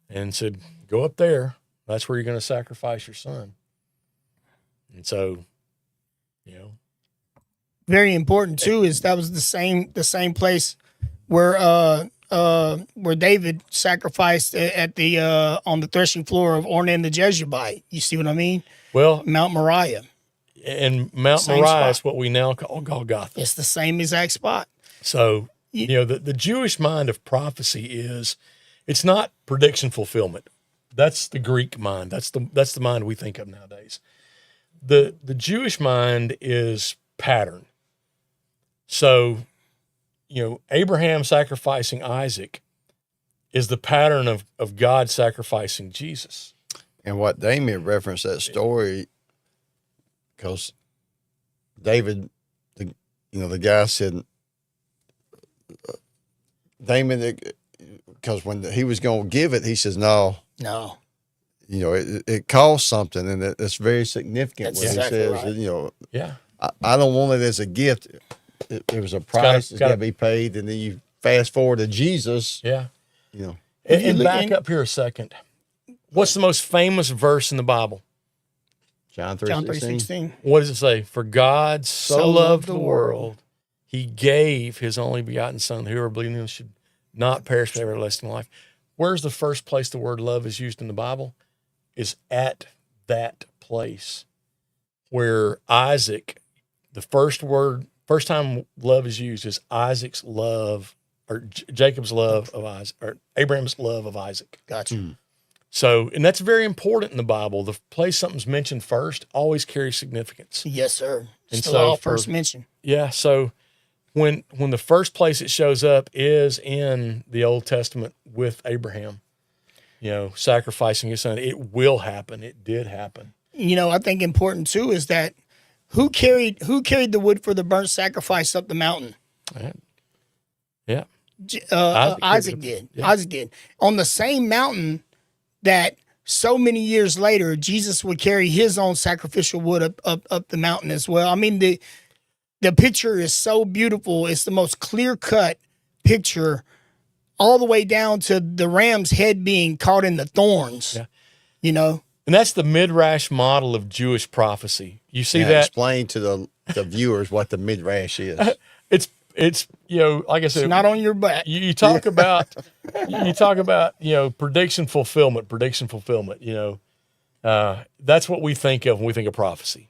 and said, go up there. That's where you're going to sacrifice your son. And so, you know, Very important too is that was the same place where David sacrificed at the on the threshing floor of Ornan the Jebusite. You see what I mean? well, Mount Moriah. and Mount Same Moriah is spot. what we now call Golgotha. It's the same exact spot. So, you know, the Jewish mind of prophecy is, it's not prediction fulfillment. That's the Greek mind. That's the mind we think of nowadays. The Jewish mind is pattern. So, you know, Abraham sacrificing Isaac is the pattern of God sacrificing Jesus. And what Damien referenced that story, because David, the guy said, Damien, because when he was going to give it, he says, no, No. it costs something, and it's very significant. That's When exactly he says, right. Yeah. I don't want it as a gift. There was a price that's got to be paid, and then you fast forward to Jesus. Yeah. You know, And back up here a second. What's the most famous verse in the Bible? John John 3:16. 3:16. What does it say? For God so So loved the world, he gave his only begotten son, whoever believes in him should not perish but have everlasting life. Where's the first place the word love is used in the Bible? Is at that place where Isaac, the first time love is used is Isaac's love, or Jacob's love of Isaac, or Abraham's love of Isaac. Gotcha. So, and that's very important in the Bible. The place something's mentioned first always carries significance. Yes, sir. And Still so all for- first mention. Yeah. So when the first place it shows up is in the Old Testament with Abraham, sacrificing his son, it will happen. It did happen. I think important too is that who carried the wood for the burnt sacrifice up the mountain? Right. Yeah. Isaac carried it. did. Yeah. Isaac did. On the same mountain that so many years later, Jesus would carry his own sacrificial wood up the mountain as well. I mean, the picture is so beautiful. It's the most clear-cut picture all the way down to the ram's head being caught in the thorns. Yeah. And that's the midrash model of Jewish prophecy. You see that? Explain to the viewers what the midrash is. It's like I said, It's not on your back. you talk about prediction fulfillment. That's what we think of when we think of prophecy.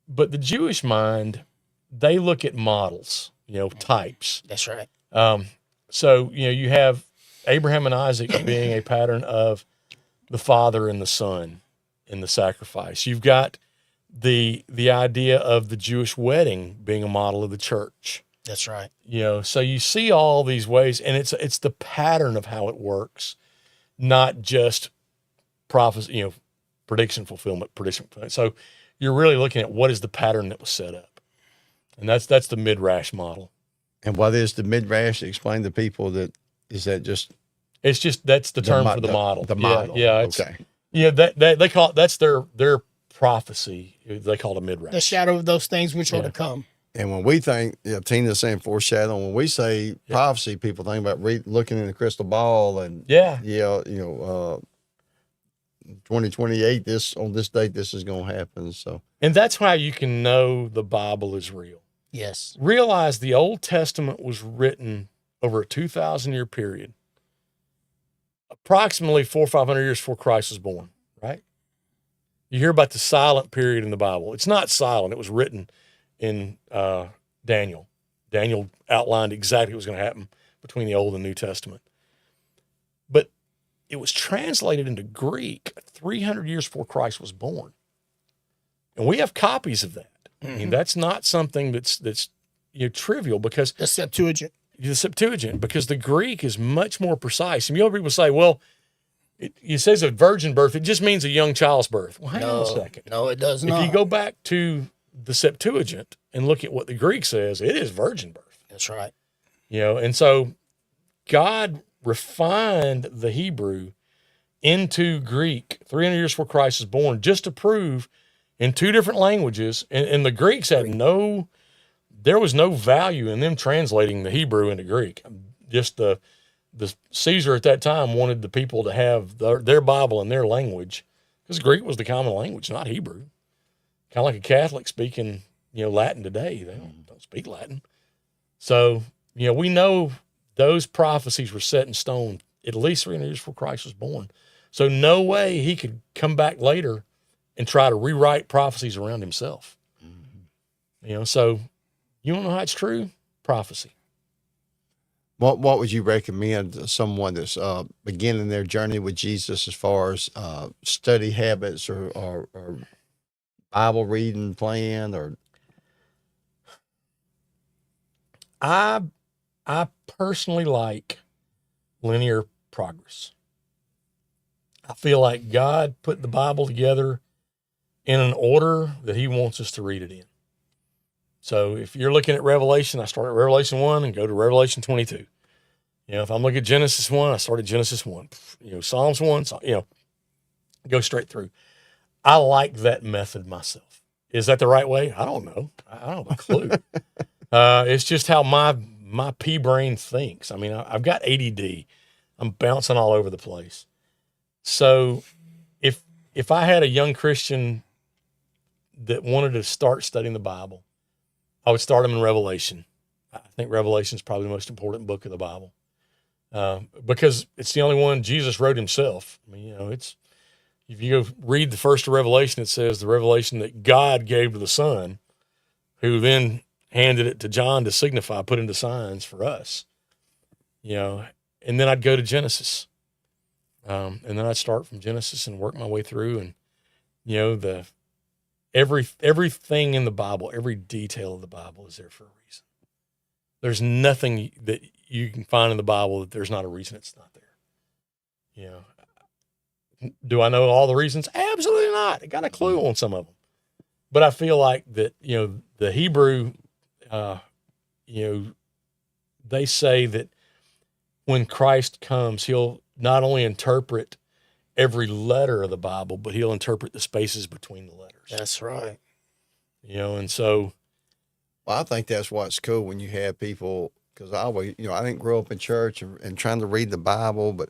But the Jewish mind, they look at models, types. That's right. So you have Abraham and Isaac being a pattern of the father and the son in the sacrifice. You've got the idea of the Jewish wedding being a model of the church. That's right. So you see all these ways, and it's the pattern of how it works, not just prophecy, prediction fulfillment. So you're really looking at what is the pattern that was set up, and that's the midrash model. And what is the midrash? Explain to people that is that just It's just that's the term for the model. The model. Yeah. It's, okay. that they call it, that's their prophecy. They call it a midrash. The shadow of those things which are to come. And when we think, Tina's saying foreshadowing, when we say prophecy, people think about looking in the crystal ball and 2028, on this date, this is going to happen. So, and that's how you can know the Bible is real. Yes. Realize the Old Testament was written over a 2,000-year period, approximately 400 or 500 years before Christ was born, right? You hear about the silent period in the Bible. It's not silent. It was written in Daniel. Daniel outlined exactly what was going to happen between the Old and New Testament. But it was translated into Greek 300 years before Christ was born. And we have copies of that. I mean, that's not something that's trivial, because The Septuagint. because the Greek is much more precise. And people say, well, it says a virgin birth. It just means a young child's birth. Well, hang on a second. No, it does If not. you go back to the Septuagint and look at what the Greek says, it is virgin birth. That's right. And so God refined the Hebrew into Greek 300 years before Christ was born, just to prove in two different languages. And the Greeks had there was no value in them translating the Hebrew into Greek. Just the the Caesar at that time wanted the people to have their Bible in their language, because Greek was the common language, not Hebrew. Kind of like a Catholic speaking, Latin today. They don't speak Latin. So, we know those prophecies were set in stone at least 300 years before Christ was born. So no way he could come back later and try to rewrite prophecies around himself. So you want to know how it's true? Prophecy. What would you recommend to someone that's beginning their journey with Jesus as far as study habits or Bible reading plan? Or I personally like linear progress. I feel like God put the Bible together in an order that he wants us to read it in. So if you're looking at Revelation, I start at Revelation 1 and go to Revelation 22. If I'm looking at Genesis 1, I start at Genesis 1. Psalms 1, go straight through. I like that method myself. Is that the right way? I don't know. I don't have a clue. It's just how my pea brain thinks. I mean, I've got ADD. I'm bouncing all over the place. So if I had a young Christian that wanted to start studying the Bible, I would start them in Revelation. I think Revelation is probably the most important book of the Bible, because it's the only one Jesus wrote himself. I mean, it's, if you go read the first of Revelation, it says the revelation that God gave to the Son, who then handed it to John to signify, put into signs for us. And then I'd go to Genesis, and then I'd start from Genesis and work my way through, and everything in the Bible, every detail of the Bible is there for a reason. There's nothing that you can find in the Bible that there's not a reason it's not there. Do I know all the reasons? Absolutely not. I got a clue on some of them. But I feel like that, the Hebrew, they say that when Christ comes, he'll not only interpret every letter of the Bible, but he'll interpret the spaces between the letters. That's right. And so. Well, I think that's what's cool when you have people, because I always, I didn't grow up in church and trying to read the Bible, but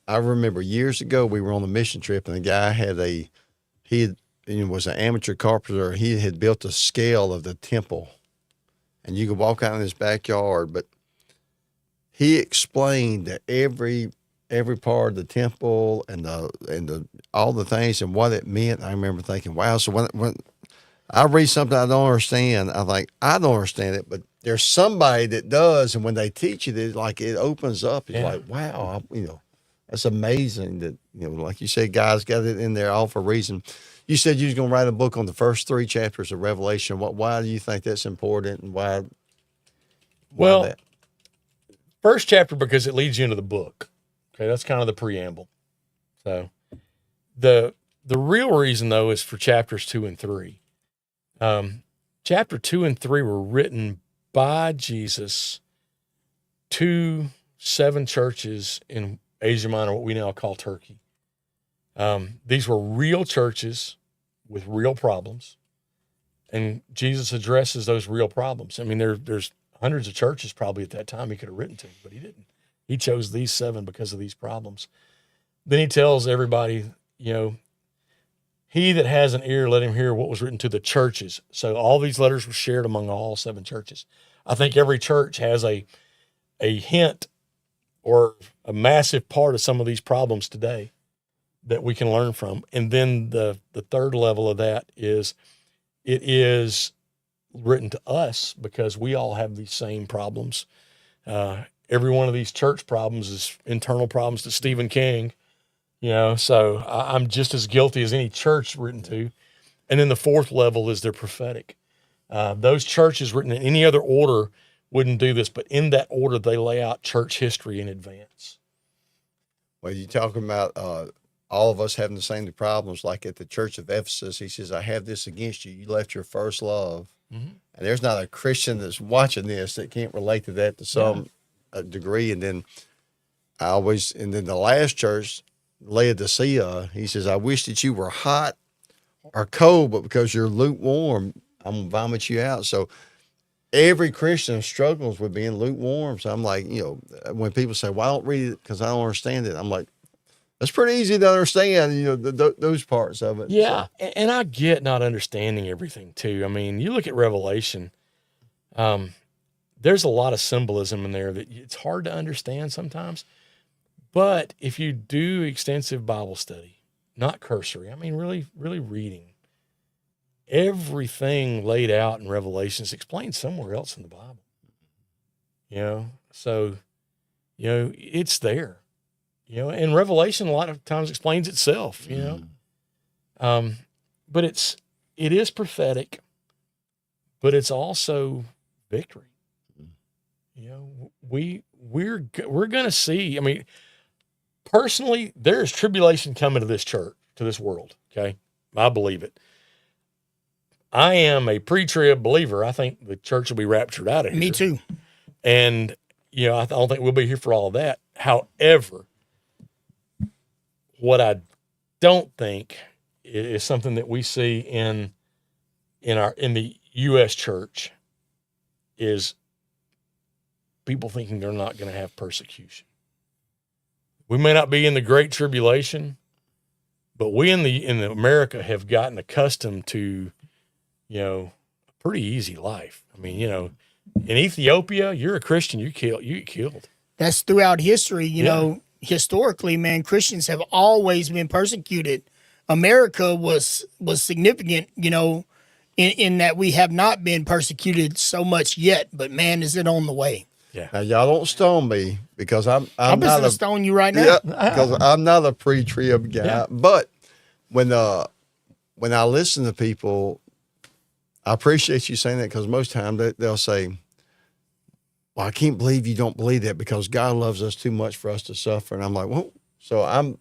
I remember years ago we were on a mission trip and the guy was an amateur carpenter. He had built a scale of the temple, and you could walk out in his backyard, but he explained that every part of the temple and the all the things and what it meant. I remember thinking, wow. So when I read something I don't understand, I think I don't understand it, but there's somebody that does, and when they teach it, it opens up. It's like, wow, that's amazing that, like you said, God's got it in there all for a reason. You said you was going to write a book on the first 3 chapters of Revelation. Why do you think that's important, and why that? First chapter, because it leads you into the book. Okay, that's kind of the preamble. So the real reason, though, is for chapters 2 and 3. Chapter 2 and 3 were written by Jesus to 7 churches in Asia Minor, what we now call Turkey. These were real churches with real problems, and Jesus addresses those real problems. I mean, there's hundreds of churches probably at that time he could have written to, but he didn't. He chose these 7 because of these problems. Then he tells everybody, he that has an ear, let him hear what was written to the churches. So all these letters were shared among all 7 churches. I think every church has a hint or a massive part of some of these problems today that we can learn from. And then the third level of that is it is written to us because we all have these same problems. Every one of these church problems is internal problems to Stephen King, so I'm just as guilty as any church written to. And then the fourth level is they're prophetic. Those churches written in any other order wouldn't do this, but in that order, they lay out church history in advance. Well, you're talking about all of us having the same problems, like at the church of Ephesus. He says, I have this against you. You left your first love. Mm-hmm. And there's not a Christian that's watching this that can't relate to that to some degree. And then the last church, Laodicea, he says, I wish that you were hot or cold, but because you're lukewarm, I'm going to vomit you out. So every Christian struggles with being lukewarm. So I'm like, when people say, "Well, I don't read it because I don't understand it," I'm like, that's pretty easy to understand. Those parts of it. Yeah, So, and I get not understanding everything too. I mean, you look at Revelation. There's a lot of symbolism in there that it's hard to understand sometimes. But if you do extensive Bible study, not cursory, I mean, really, really reading, everything laid out in Revelation is explained somewhere else in the Bible. So, it's there. And Revelation a lot of times explains itself. But it is prophetic, but it's also victory. We're going to see. I mean, personally, there is tribulation coming to this church, to this world. Okay, I believe it. I am a pre-trib believer. I think the church will be raptured out of here. Me too. And I don't think we'll be here for all of that. However, what I don't think is something that we see in the U.S. church is people thinking they're not going to have persecution. We may not be in the Great Tribulation, but we in America have gotten accustomed to, a pretty easy life. I mean, in Ethiopia, you're a Christian, you get killed. That's throughout history. Historically, man, Christians have always been persecuted. America was significant, in that we have not been persecuted so much yet, but man, is it on the way. Yeah. Now y'all don't stone me because I'm I'm just not gonna stone you right now. because I'm not a pre-trib guy. Yeah. But when I listen to people, I appreciate you saying that because most times they'll say, "Well, I can't believe you don't believe that because God loves us too much for us to suffer." And I'm like, "Well, so I'm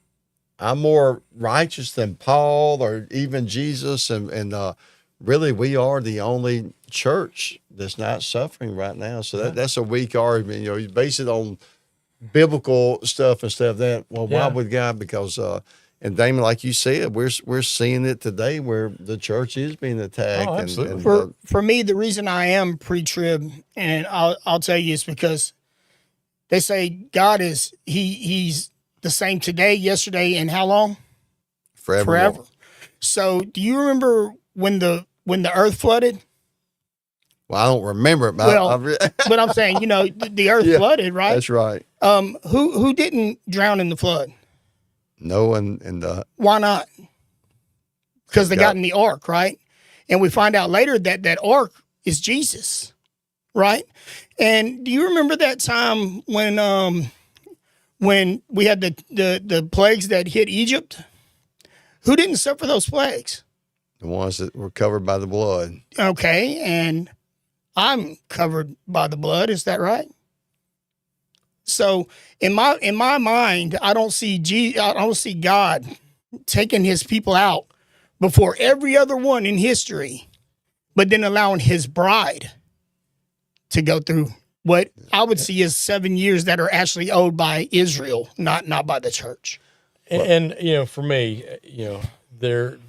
more righteous than Paul or even Jesus, and really we are the only church that's not suffering right now." So that's a weak argument. You base it on biblical stuff instead of that. Well, why would God? Because and Damon, like you said, we're seeing it today where the church is being attacked. Oh, absolutely. For me, the reason I am pre-trib, and I'll tell you, is because they say God is he's the same today, yesterday, and how long? Forever. So, do you remember when the earth flooded? Well, I don't remember it, but but I'm saying, the earth flooded, right? That's right. Who didn't drown in the flood? No, and Why not? Because they got in the ark, right? And we find out later that ark is Jesus, right? And do you remember that time when we had the plagues that hit Egypt? Who didn't suffer those plagues? the ones that were covered by the blood. Okay, and I'm covered by the blood. Is that right? So in my mind, I don't see God taking his people out before every other one in history, but then allowing his bride to go through what I would see as 7 years that are actually owed by Israel, not by the church. And for me,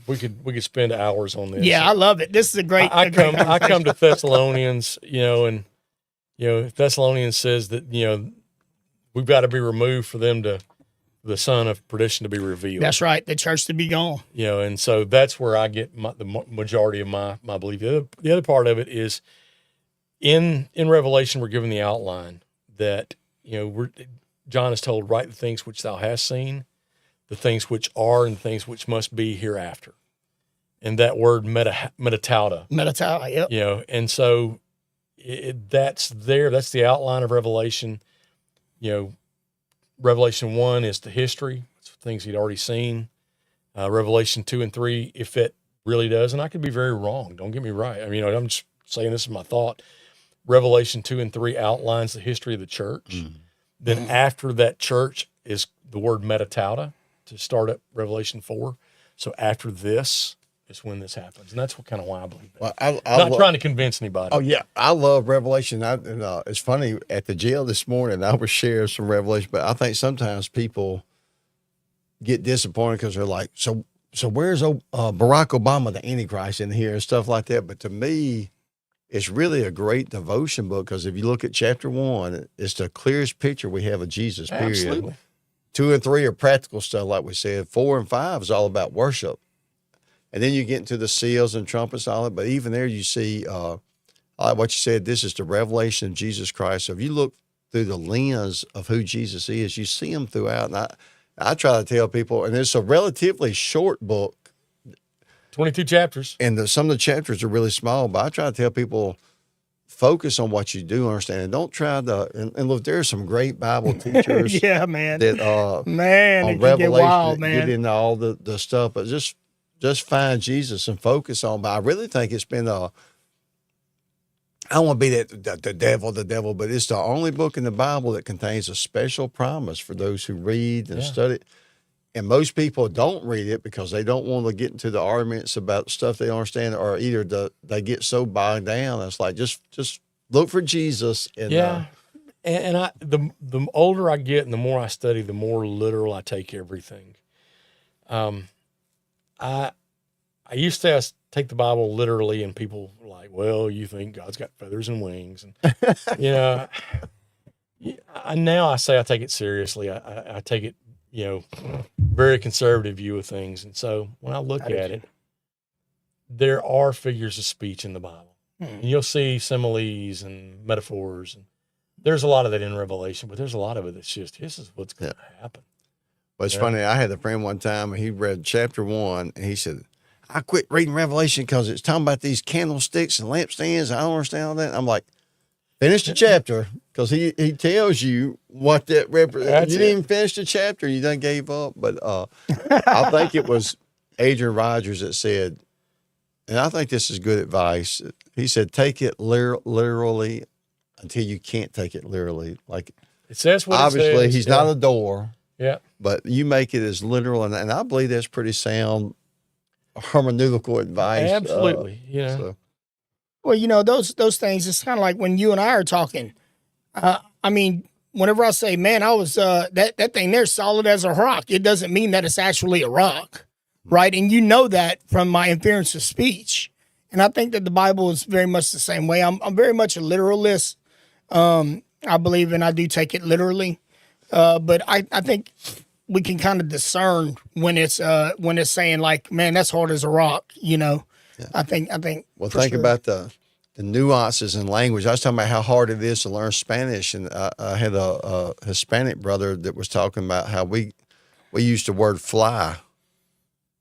we could spend hours on this. Yeah, I love it. This is a great. I come to Thessalonians, and Thessalonians says that we've got to be removed for them to the son of perdition to be revealed. That's right. The church to be gone. And so that's where I get the majority of my belief. The other part of it is in Revelation, we're given the outline that John is told, write the things which thou hast seen, the things which are, and things which must be hereafter. And that word metatauta. Metatauta, yep. And so that's there. That's the outline of Revelation. Revelation 1 is the history. It's things he'd already seen. Revelation 2 and 3, if it really does, and I could be very wrong. Don't get me right. I'm just saying this is my thought. Revelation 2 and 3 outlines the history of the church. Mm-hmm. Then after that church is the word metatauta to start at Revelation 4. So after this is when this happens. And that's kind of why I believe that. Well, I'm not trying to convince anybody. Oh, yeah. I love Revelation. It's funny, at the jail this morning, I was sharing some Revelation, but I think sometimes people get disappointed because they're like, so where's Barack Obama, the Antichrist, in here and stuff like that? But to me, it's really a great devotion book because if you look at chapter 1, it's the clearest picture we have of Jesus, period. Absolutely. 2 and 3 are practical stuff, like we said. 4 and 5 is all about worship. And then you get into the seals and trumpets and all that. But even there, you see, like what you said, this is the revelation of Jesus Christ. So if you look through the lens of who Jesus is, you see him throughout. And I try to tell people, and it's a relatively short book. 22 chapters. And some of the chapters are really small, but I try to tell people, focus on what you do understand. And don't try to, and look, there are some great Bible teachers. Yeah, man. That, man, on it can Revelation, get wild, that man. get into all the stuff, but just find Jesus and focus on. But I really think it's been I don't want to be the devil, but it's the only book in the Bible that contains a special promise for those who read and study it. And most people don't read it because they don't want to get into the arguments about stuff they don't understand, or either they get so bogged down. It's like just look for Jesus. And, and the older I get and the more I study, the more literal I take everything. I used to take the Bible literally, and people were like, "Well, you think God's got feathers and wings?" And now I say I take it seriously. I take it, very conservative view of things. And so when I look at it, there are figures of speech in the Bible. And you'll see similes and metaphors, and there's a lot of that in Revelation, but there's a lot of it that's just, this is what's going to happen. But it's funny, I had a friend one time, and he read chapter 1, and he said, I quit reading Revelation because it's talking about these candlesticks and lampstands. I don't understand all that. I'm like, finish the chapter, because he tells you what that represents. You didn't even finish the chapter. You done gave up. But I think it was Adrian Rogers that said, and I think this is good advice. He said, take it literally until you can't take it literally. Like, it says what obviously, it says. he's not a door. Yeah. But you make it as literal. And I believe that's pretty sound hermeneutical advice. Absolutely. So. Well, those things, it's kind of like when you and I are talking. I mean, whenever I say, man, I was, that thing there solid as a rock, it doesn't mean that it's actually a rock, right? And you know that from my inference of speech. And I think that the Bible is very much the same way. I'm very much a literalist. I believe, and I do take it literally. But I think we can kind of discern when it's saying like, man, that's hard as a rock, Yeah. I think. Well, think about the nuances in language. I was talking about how hard it is to learn Spanish, and I had a Hispanic brother that was talking about how we use the word fly.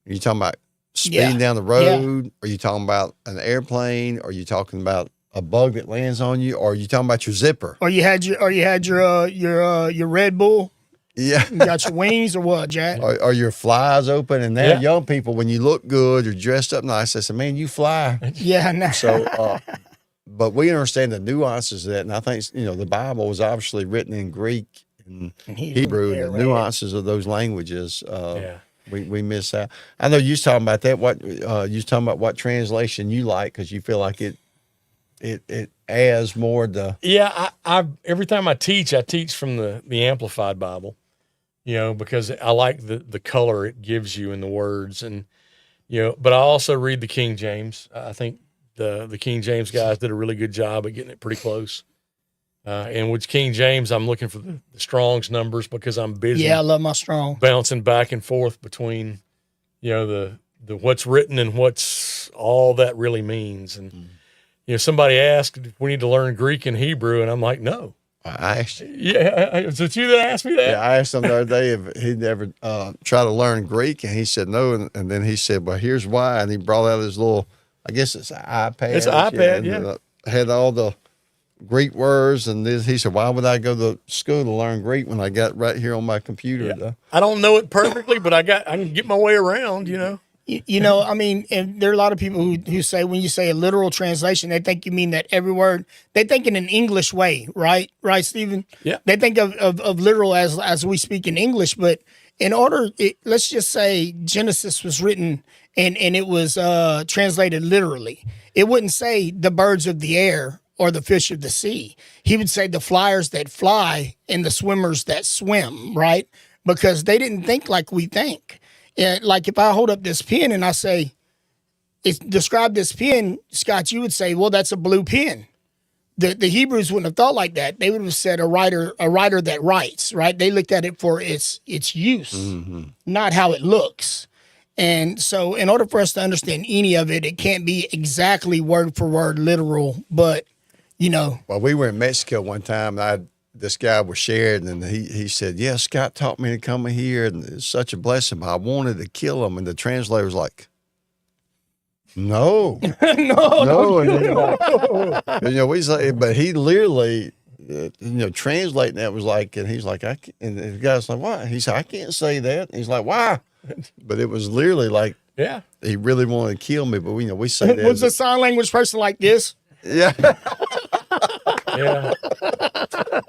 Are you talking about speeding down the road? Yeah. Are you talking about an airplane? Are you talking about a bug that lands on you? Or are you talking about your zipper? Or you had your Red Bull? Yeah. You got your wings or what, Jack? Are your flies open? And now young people, when you look good, you're dressed up nice, they say, man, you fly. Yeah. No. So, but we understand the nuances of that. And I think, the Bible was obviously written in Greek and Hebrew, and the nuances of those languages. We miss out. I know you was talking about that. You was talking about what translation you like, because you feel like it adds more to. Yeah. I every time I teach from the Amplified Bible. Because I like the color it gives you in the words, and but I also read the King James. I think the King James guys did a really good job at getting it pretty close. And with King James, I'm looking for the Strong's numbers because I'm busy. Yeah, I love my Strong. Bouncing back and forth between, the what's written and what's all that really means. And somebody asked if we need to learn Greek and Hebrew, and I'm like, no. I asked you. Yeah, is it you that asked me that? Yeah, I asked him the other day if he'd ever try to learn Greek, and he said no. And then he said, well, here's why. And he brought out his little, I guess it's an iPad. It's an iPad, yeah. Had all the Greek words. And he said, why would I go to school to learn Greek when I got right here on my computer? Yeah. I don't know it perfectly, but I can get my way around, I mean, and there are a lot of people who say when you say a literal translation, they think you mean that every word. They think in an English way, right? Right, Stephen? Yeah. They think of literal as we speak in English, but let's just say Genesis was written and it was translated literally. It wouldn't say the birds of the air or the fish of the sea. He would say the flyers that fly and the swimmers that swim, right? Because they didn't think like we think. Yeah, like if I hold up this pen and I say, it's described this pen, Scott, you would say, well, that's a blue pen. The Hebrews wouldn't have thought like that. They would have said a writer that writes, right? They looked at it for its use, not how it looks. And so in order for us to understand any of it, it can't be exactly word for word literal, but Well, we were in Mexico one time, and this guy was sharing, and he said, yeah, Scott taught me to come here, and it's such a blessing, but I wanted to kill him. And the translator was like, no. no. And, we say, but he literally, translating that was like, and he's like, and the guy's like, why? He said, I can't say that. And he's like, why? But it was literally like, Yeah. he really wanted to kill me, but we say that. Was a sign language person like this? Yeah. Yeah.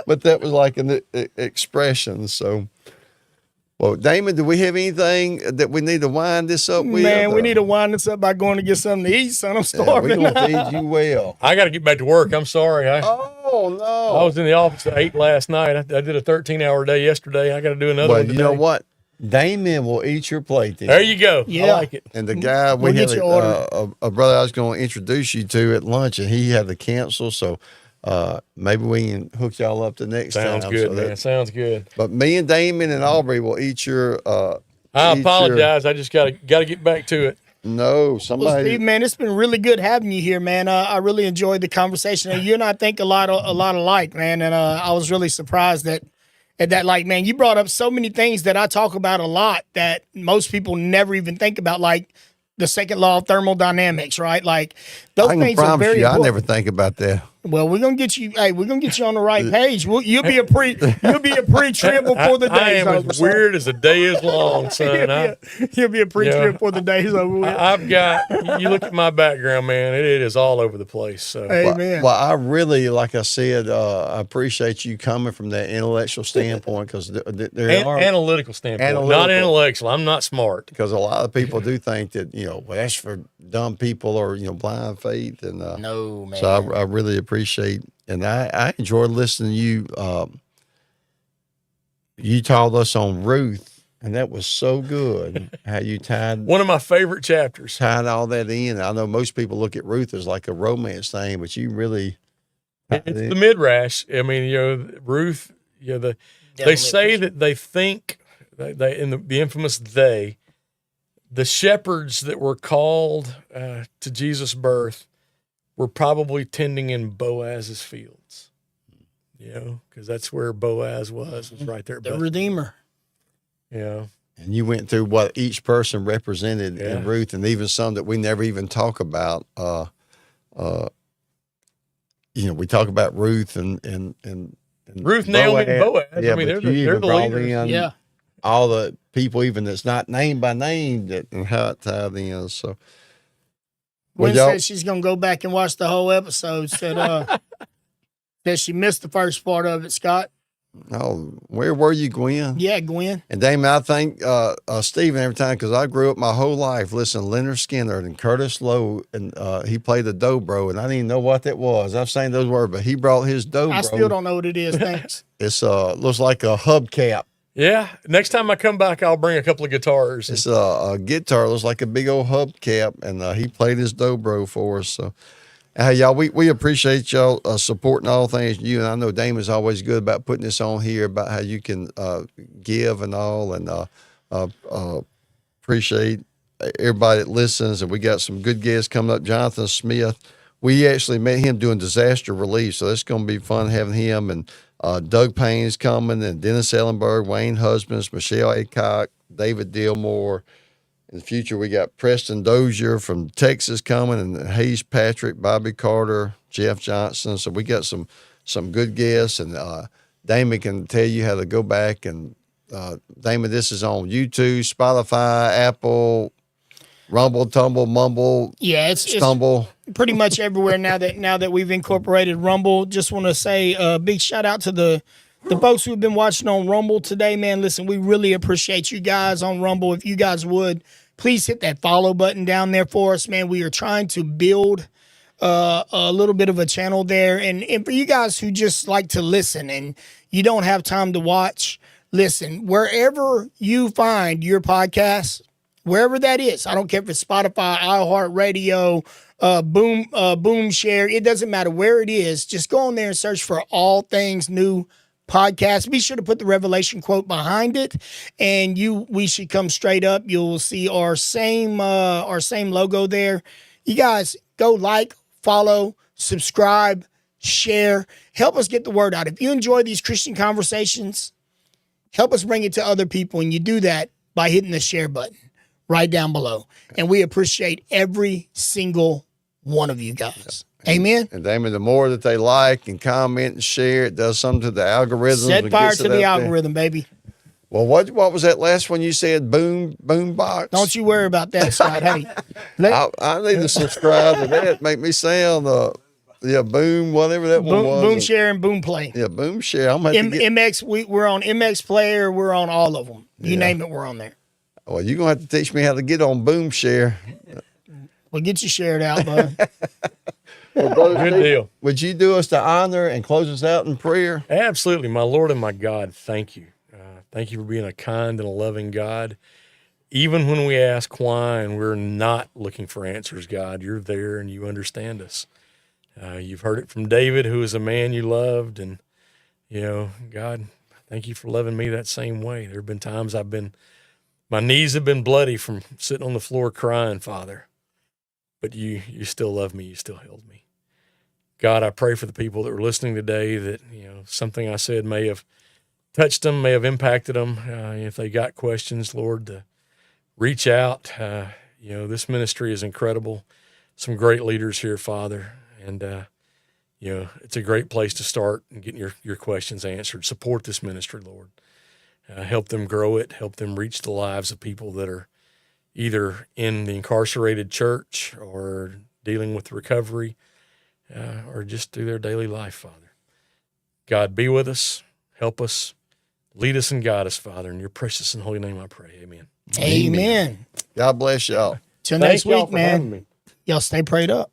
But that was like an expression. So, well, Damon, do we have anything that we need to wind this up with? Man, we need to wind this up by going to get something to eat, son. I'm We're starving. going to feed you well. I got to get back to work. I'm sorry. I Oh, was in the office at 8 last night. I did a 13-hour day yesterday. I got to do another Well, one you today. know what? Damon will eat your plate then. There you go. Yeah. I like it. And the guy we We'll had get your order. a brother I was going to introduce you to at lunch, and he had to cancel. So maybe we can hook y'all up the next Sounds time. good, So man. Sounds good. but me and Damon and Aubrey will eat your. I eat apologize. I just got to get back to it. No, Well, somebody. Steve, man, it's been really good having you here, man. I really enjoyed the conversation, and you and I think a lot alike, man. And I was really surprised at that. Like, man, you brought up so many things that I talk about a lot that most people never even think about, like the second law of thermodynamics, right? Like those I can things are promise very you, I important. never think about that. Well, we're gonna get you. Hey, we're gonna get you on the right page. You'll be a pre-trip before the I day's am over. as weird as the day is long, son. You'll be a pre-trip Yeah. before the day's over. With. I've got, you look at my background, man, it is all over the place. So Amen. Well, I really, like I said, I appreciate you coming from that intellectual standpoint because there are analytical standpoint, not Analytical. intellectual. I'm not smart. because a lot of people do think that well that's for dumb people or blind faith and No, man. so I really appreciate and I enjoyed listening to you. You taught us on Ruth, and that was so good. How you tied One of my favorite chapters. all that in. I know most people look at Ruth as like a romance thing, but you really It's the midrash. I mean, Ruth. They say that they think they in the infamous the shepherds that were called to Jesus' birth were probably tending in Boaz's fields. Because that's where Boaz was right there. At the Bethlehem. Redeemer. and you went through what each person represented Yeah. in Ruth, and even some that we never even talk about. We talk about Ruth and Ruth, Naomi, and Boaz. Yeah, I mean, but they're you the even brought leaders. in Yeah. all the people, even that's not named by name, and how it tied in. So, Gwen y'all- said she's gonna go back and watch the whole episode. Said that she missed the first part of it. Scott. oh, where were you, Gwen? Yeah, Gwen. And Damon, I thank Stephen every time because I grew up my whole life listening to Leonard Skinner and Curtis Lowe, and he played the dobro, and I didn't even know what that was. I've saying those words, but he brought his dobro. I still don't know what it is. Thanks. It's looks like a hubcap. Yeah. Next time I come back, I'll bring a couple of guitars. It's a guitar, looks like a big old hubcap, and he played his dobro for us. So, hey, y'all, we appreciate y'all supporting all things you. And I know Damon's always good about putting this on here about how you can give and all, and appreciate everybody that listens. And we got some good guests coming up. Jonathan Smith, we actually met him doing disaster relief, so it's going to be fun having him. And Doug Payne's coming, and Dennis Ellenberg, Wayne Husbands, Michelle Aycock, David Dillmore. In the future, we got Preston Dozier from Texas coming, and Hayes Patrick, Bobby Carter, Jeff Johnson. So we got some good guests, and Damon can tell you how to go back. And Damon, this is on YouTube, Spotify, Apple, Rumble, Tumble, Mumble, Yeah, it's Stumble. pretty much everywhere now that we've incorporated Rumble. Just want to say a big shout out to the folks who have been watching on Rumble today, man. Listen, we really appreciate you guys on Rumble. If you guys would, please hit that follow button down there for us, man. We are trying to build a little bit of a channel there. And for you guys who just like to listen and you don't have time to watch, listen, wherever you find your podcast, wherever that is. I don't care if it's Spotify, iHeartRadio, Boom Share. It doesn't matter where it is. Just go on there and search for All Things New Podcast. Be sure to put the Revelation quote behind it, and we should come straight up. You'll see our same logo there. You guys go like, follow, subscribe, share. Help us get the word out. If you enjoy these Christian conversations, help us bring it to other people, and you do that by hitting the share button right down below. And we appreciate every single one of you guys. Amen. And Damon, the more that they like and comment and share, it does something to the algorithms. Set fire to the algorithm, baby. Well, what was that last one you said? Boom box. Don't you worry about that, Scott. Hey, I need to subscribe to that. Make me sound boom, whatever that one was. Boom share and boom play. Yeah, boom share. I'm gonna MX. We're on MX Player. We're on all of them. You name it, we're on there. Well, you're gonna have to teach me how to get on boom share. We'll get you shared out, bud. Well, Good deal. Would you do us the honor and close us out in prayer? Absolutely. My Lord and my God, thank you. Thank you for being a kind and a loving God. Even when we ask why and we're not looking for answers, God, you're there and you understand us. You've heard it from David, who is a man you loved. And, God, thank you for loving me that same way. There have been times my knees have been bloody from sitting on the floor crying, Father. But you still love me. You still held me. God, I pray for the people that were listening today that, something I said may have touched them, may have impacted them. If they got questions, Lord, to reach out. This ministry is incredible. Some great leaders here, Father. And, it's a great place to start and getting your questions answered. Support this ministry, Lord. Help them grow it. Help them reach the lives of people that are either in the incarcerated church or dealing with recovery or just through their daily life, Father. God, be with us. Help us. Lead us and guide us, Father. In your precious and holy name I pray. Amen. Amen. God bless y'all. Till next Thank y'all week, for having man. me. Y'all stay prayed up.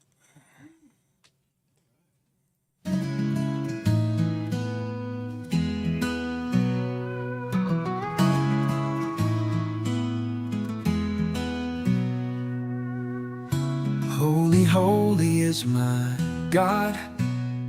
Holy, holy is my God.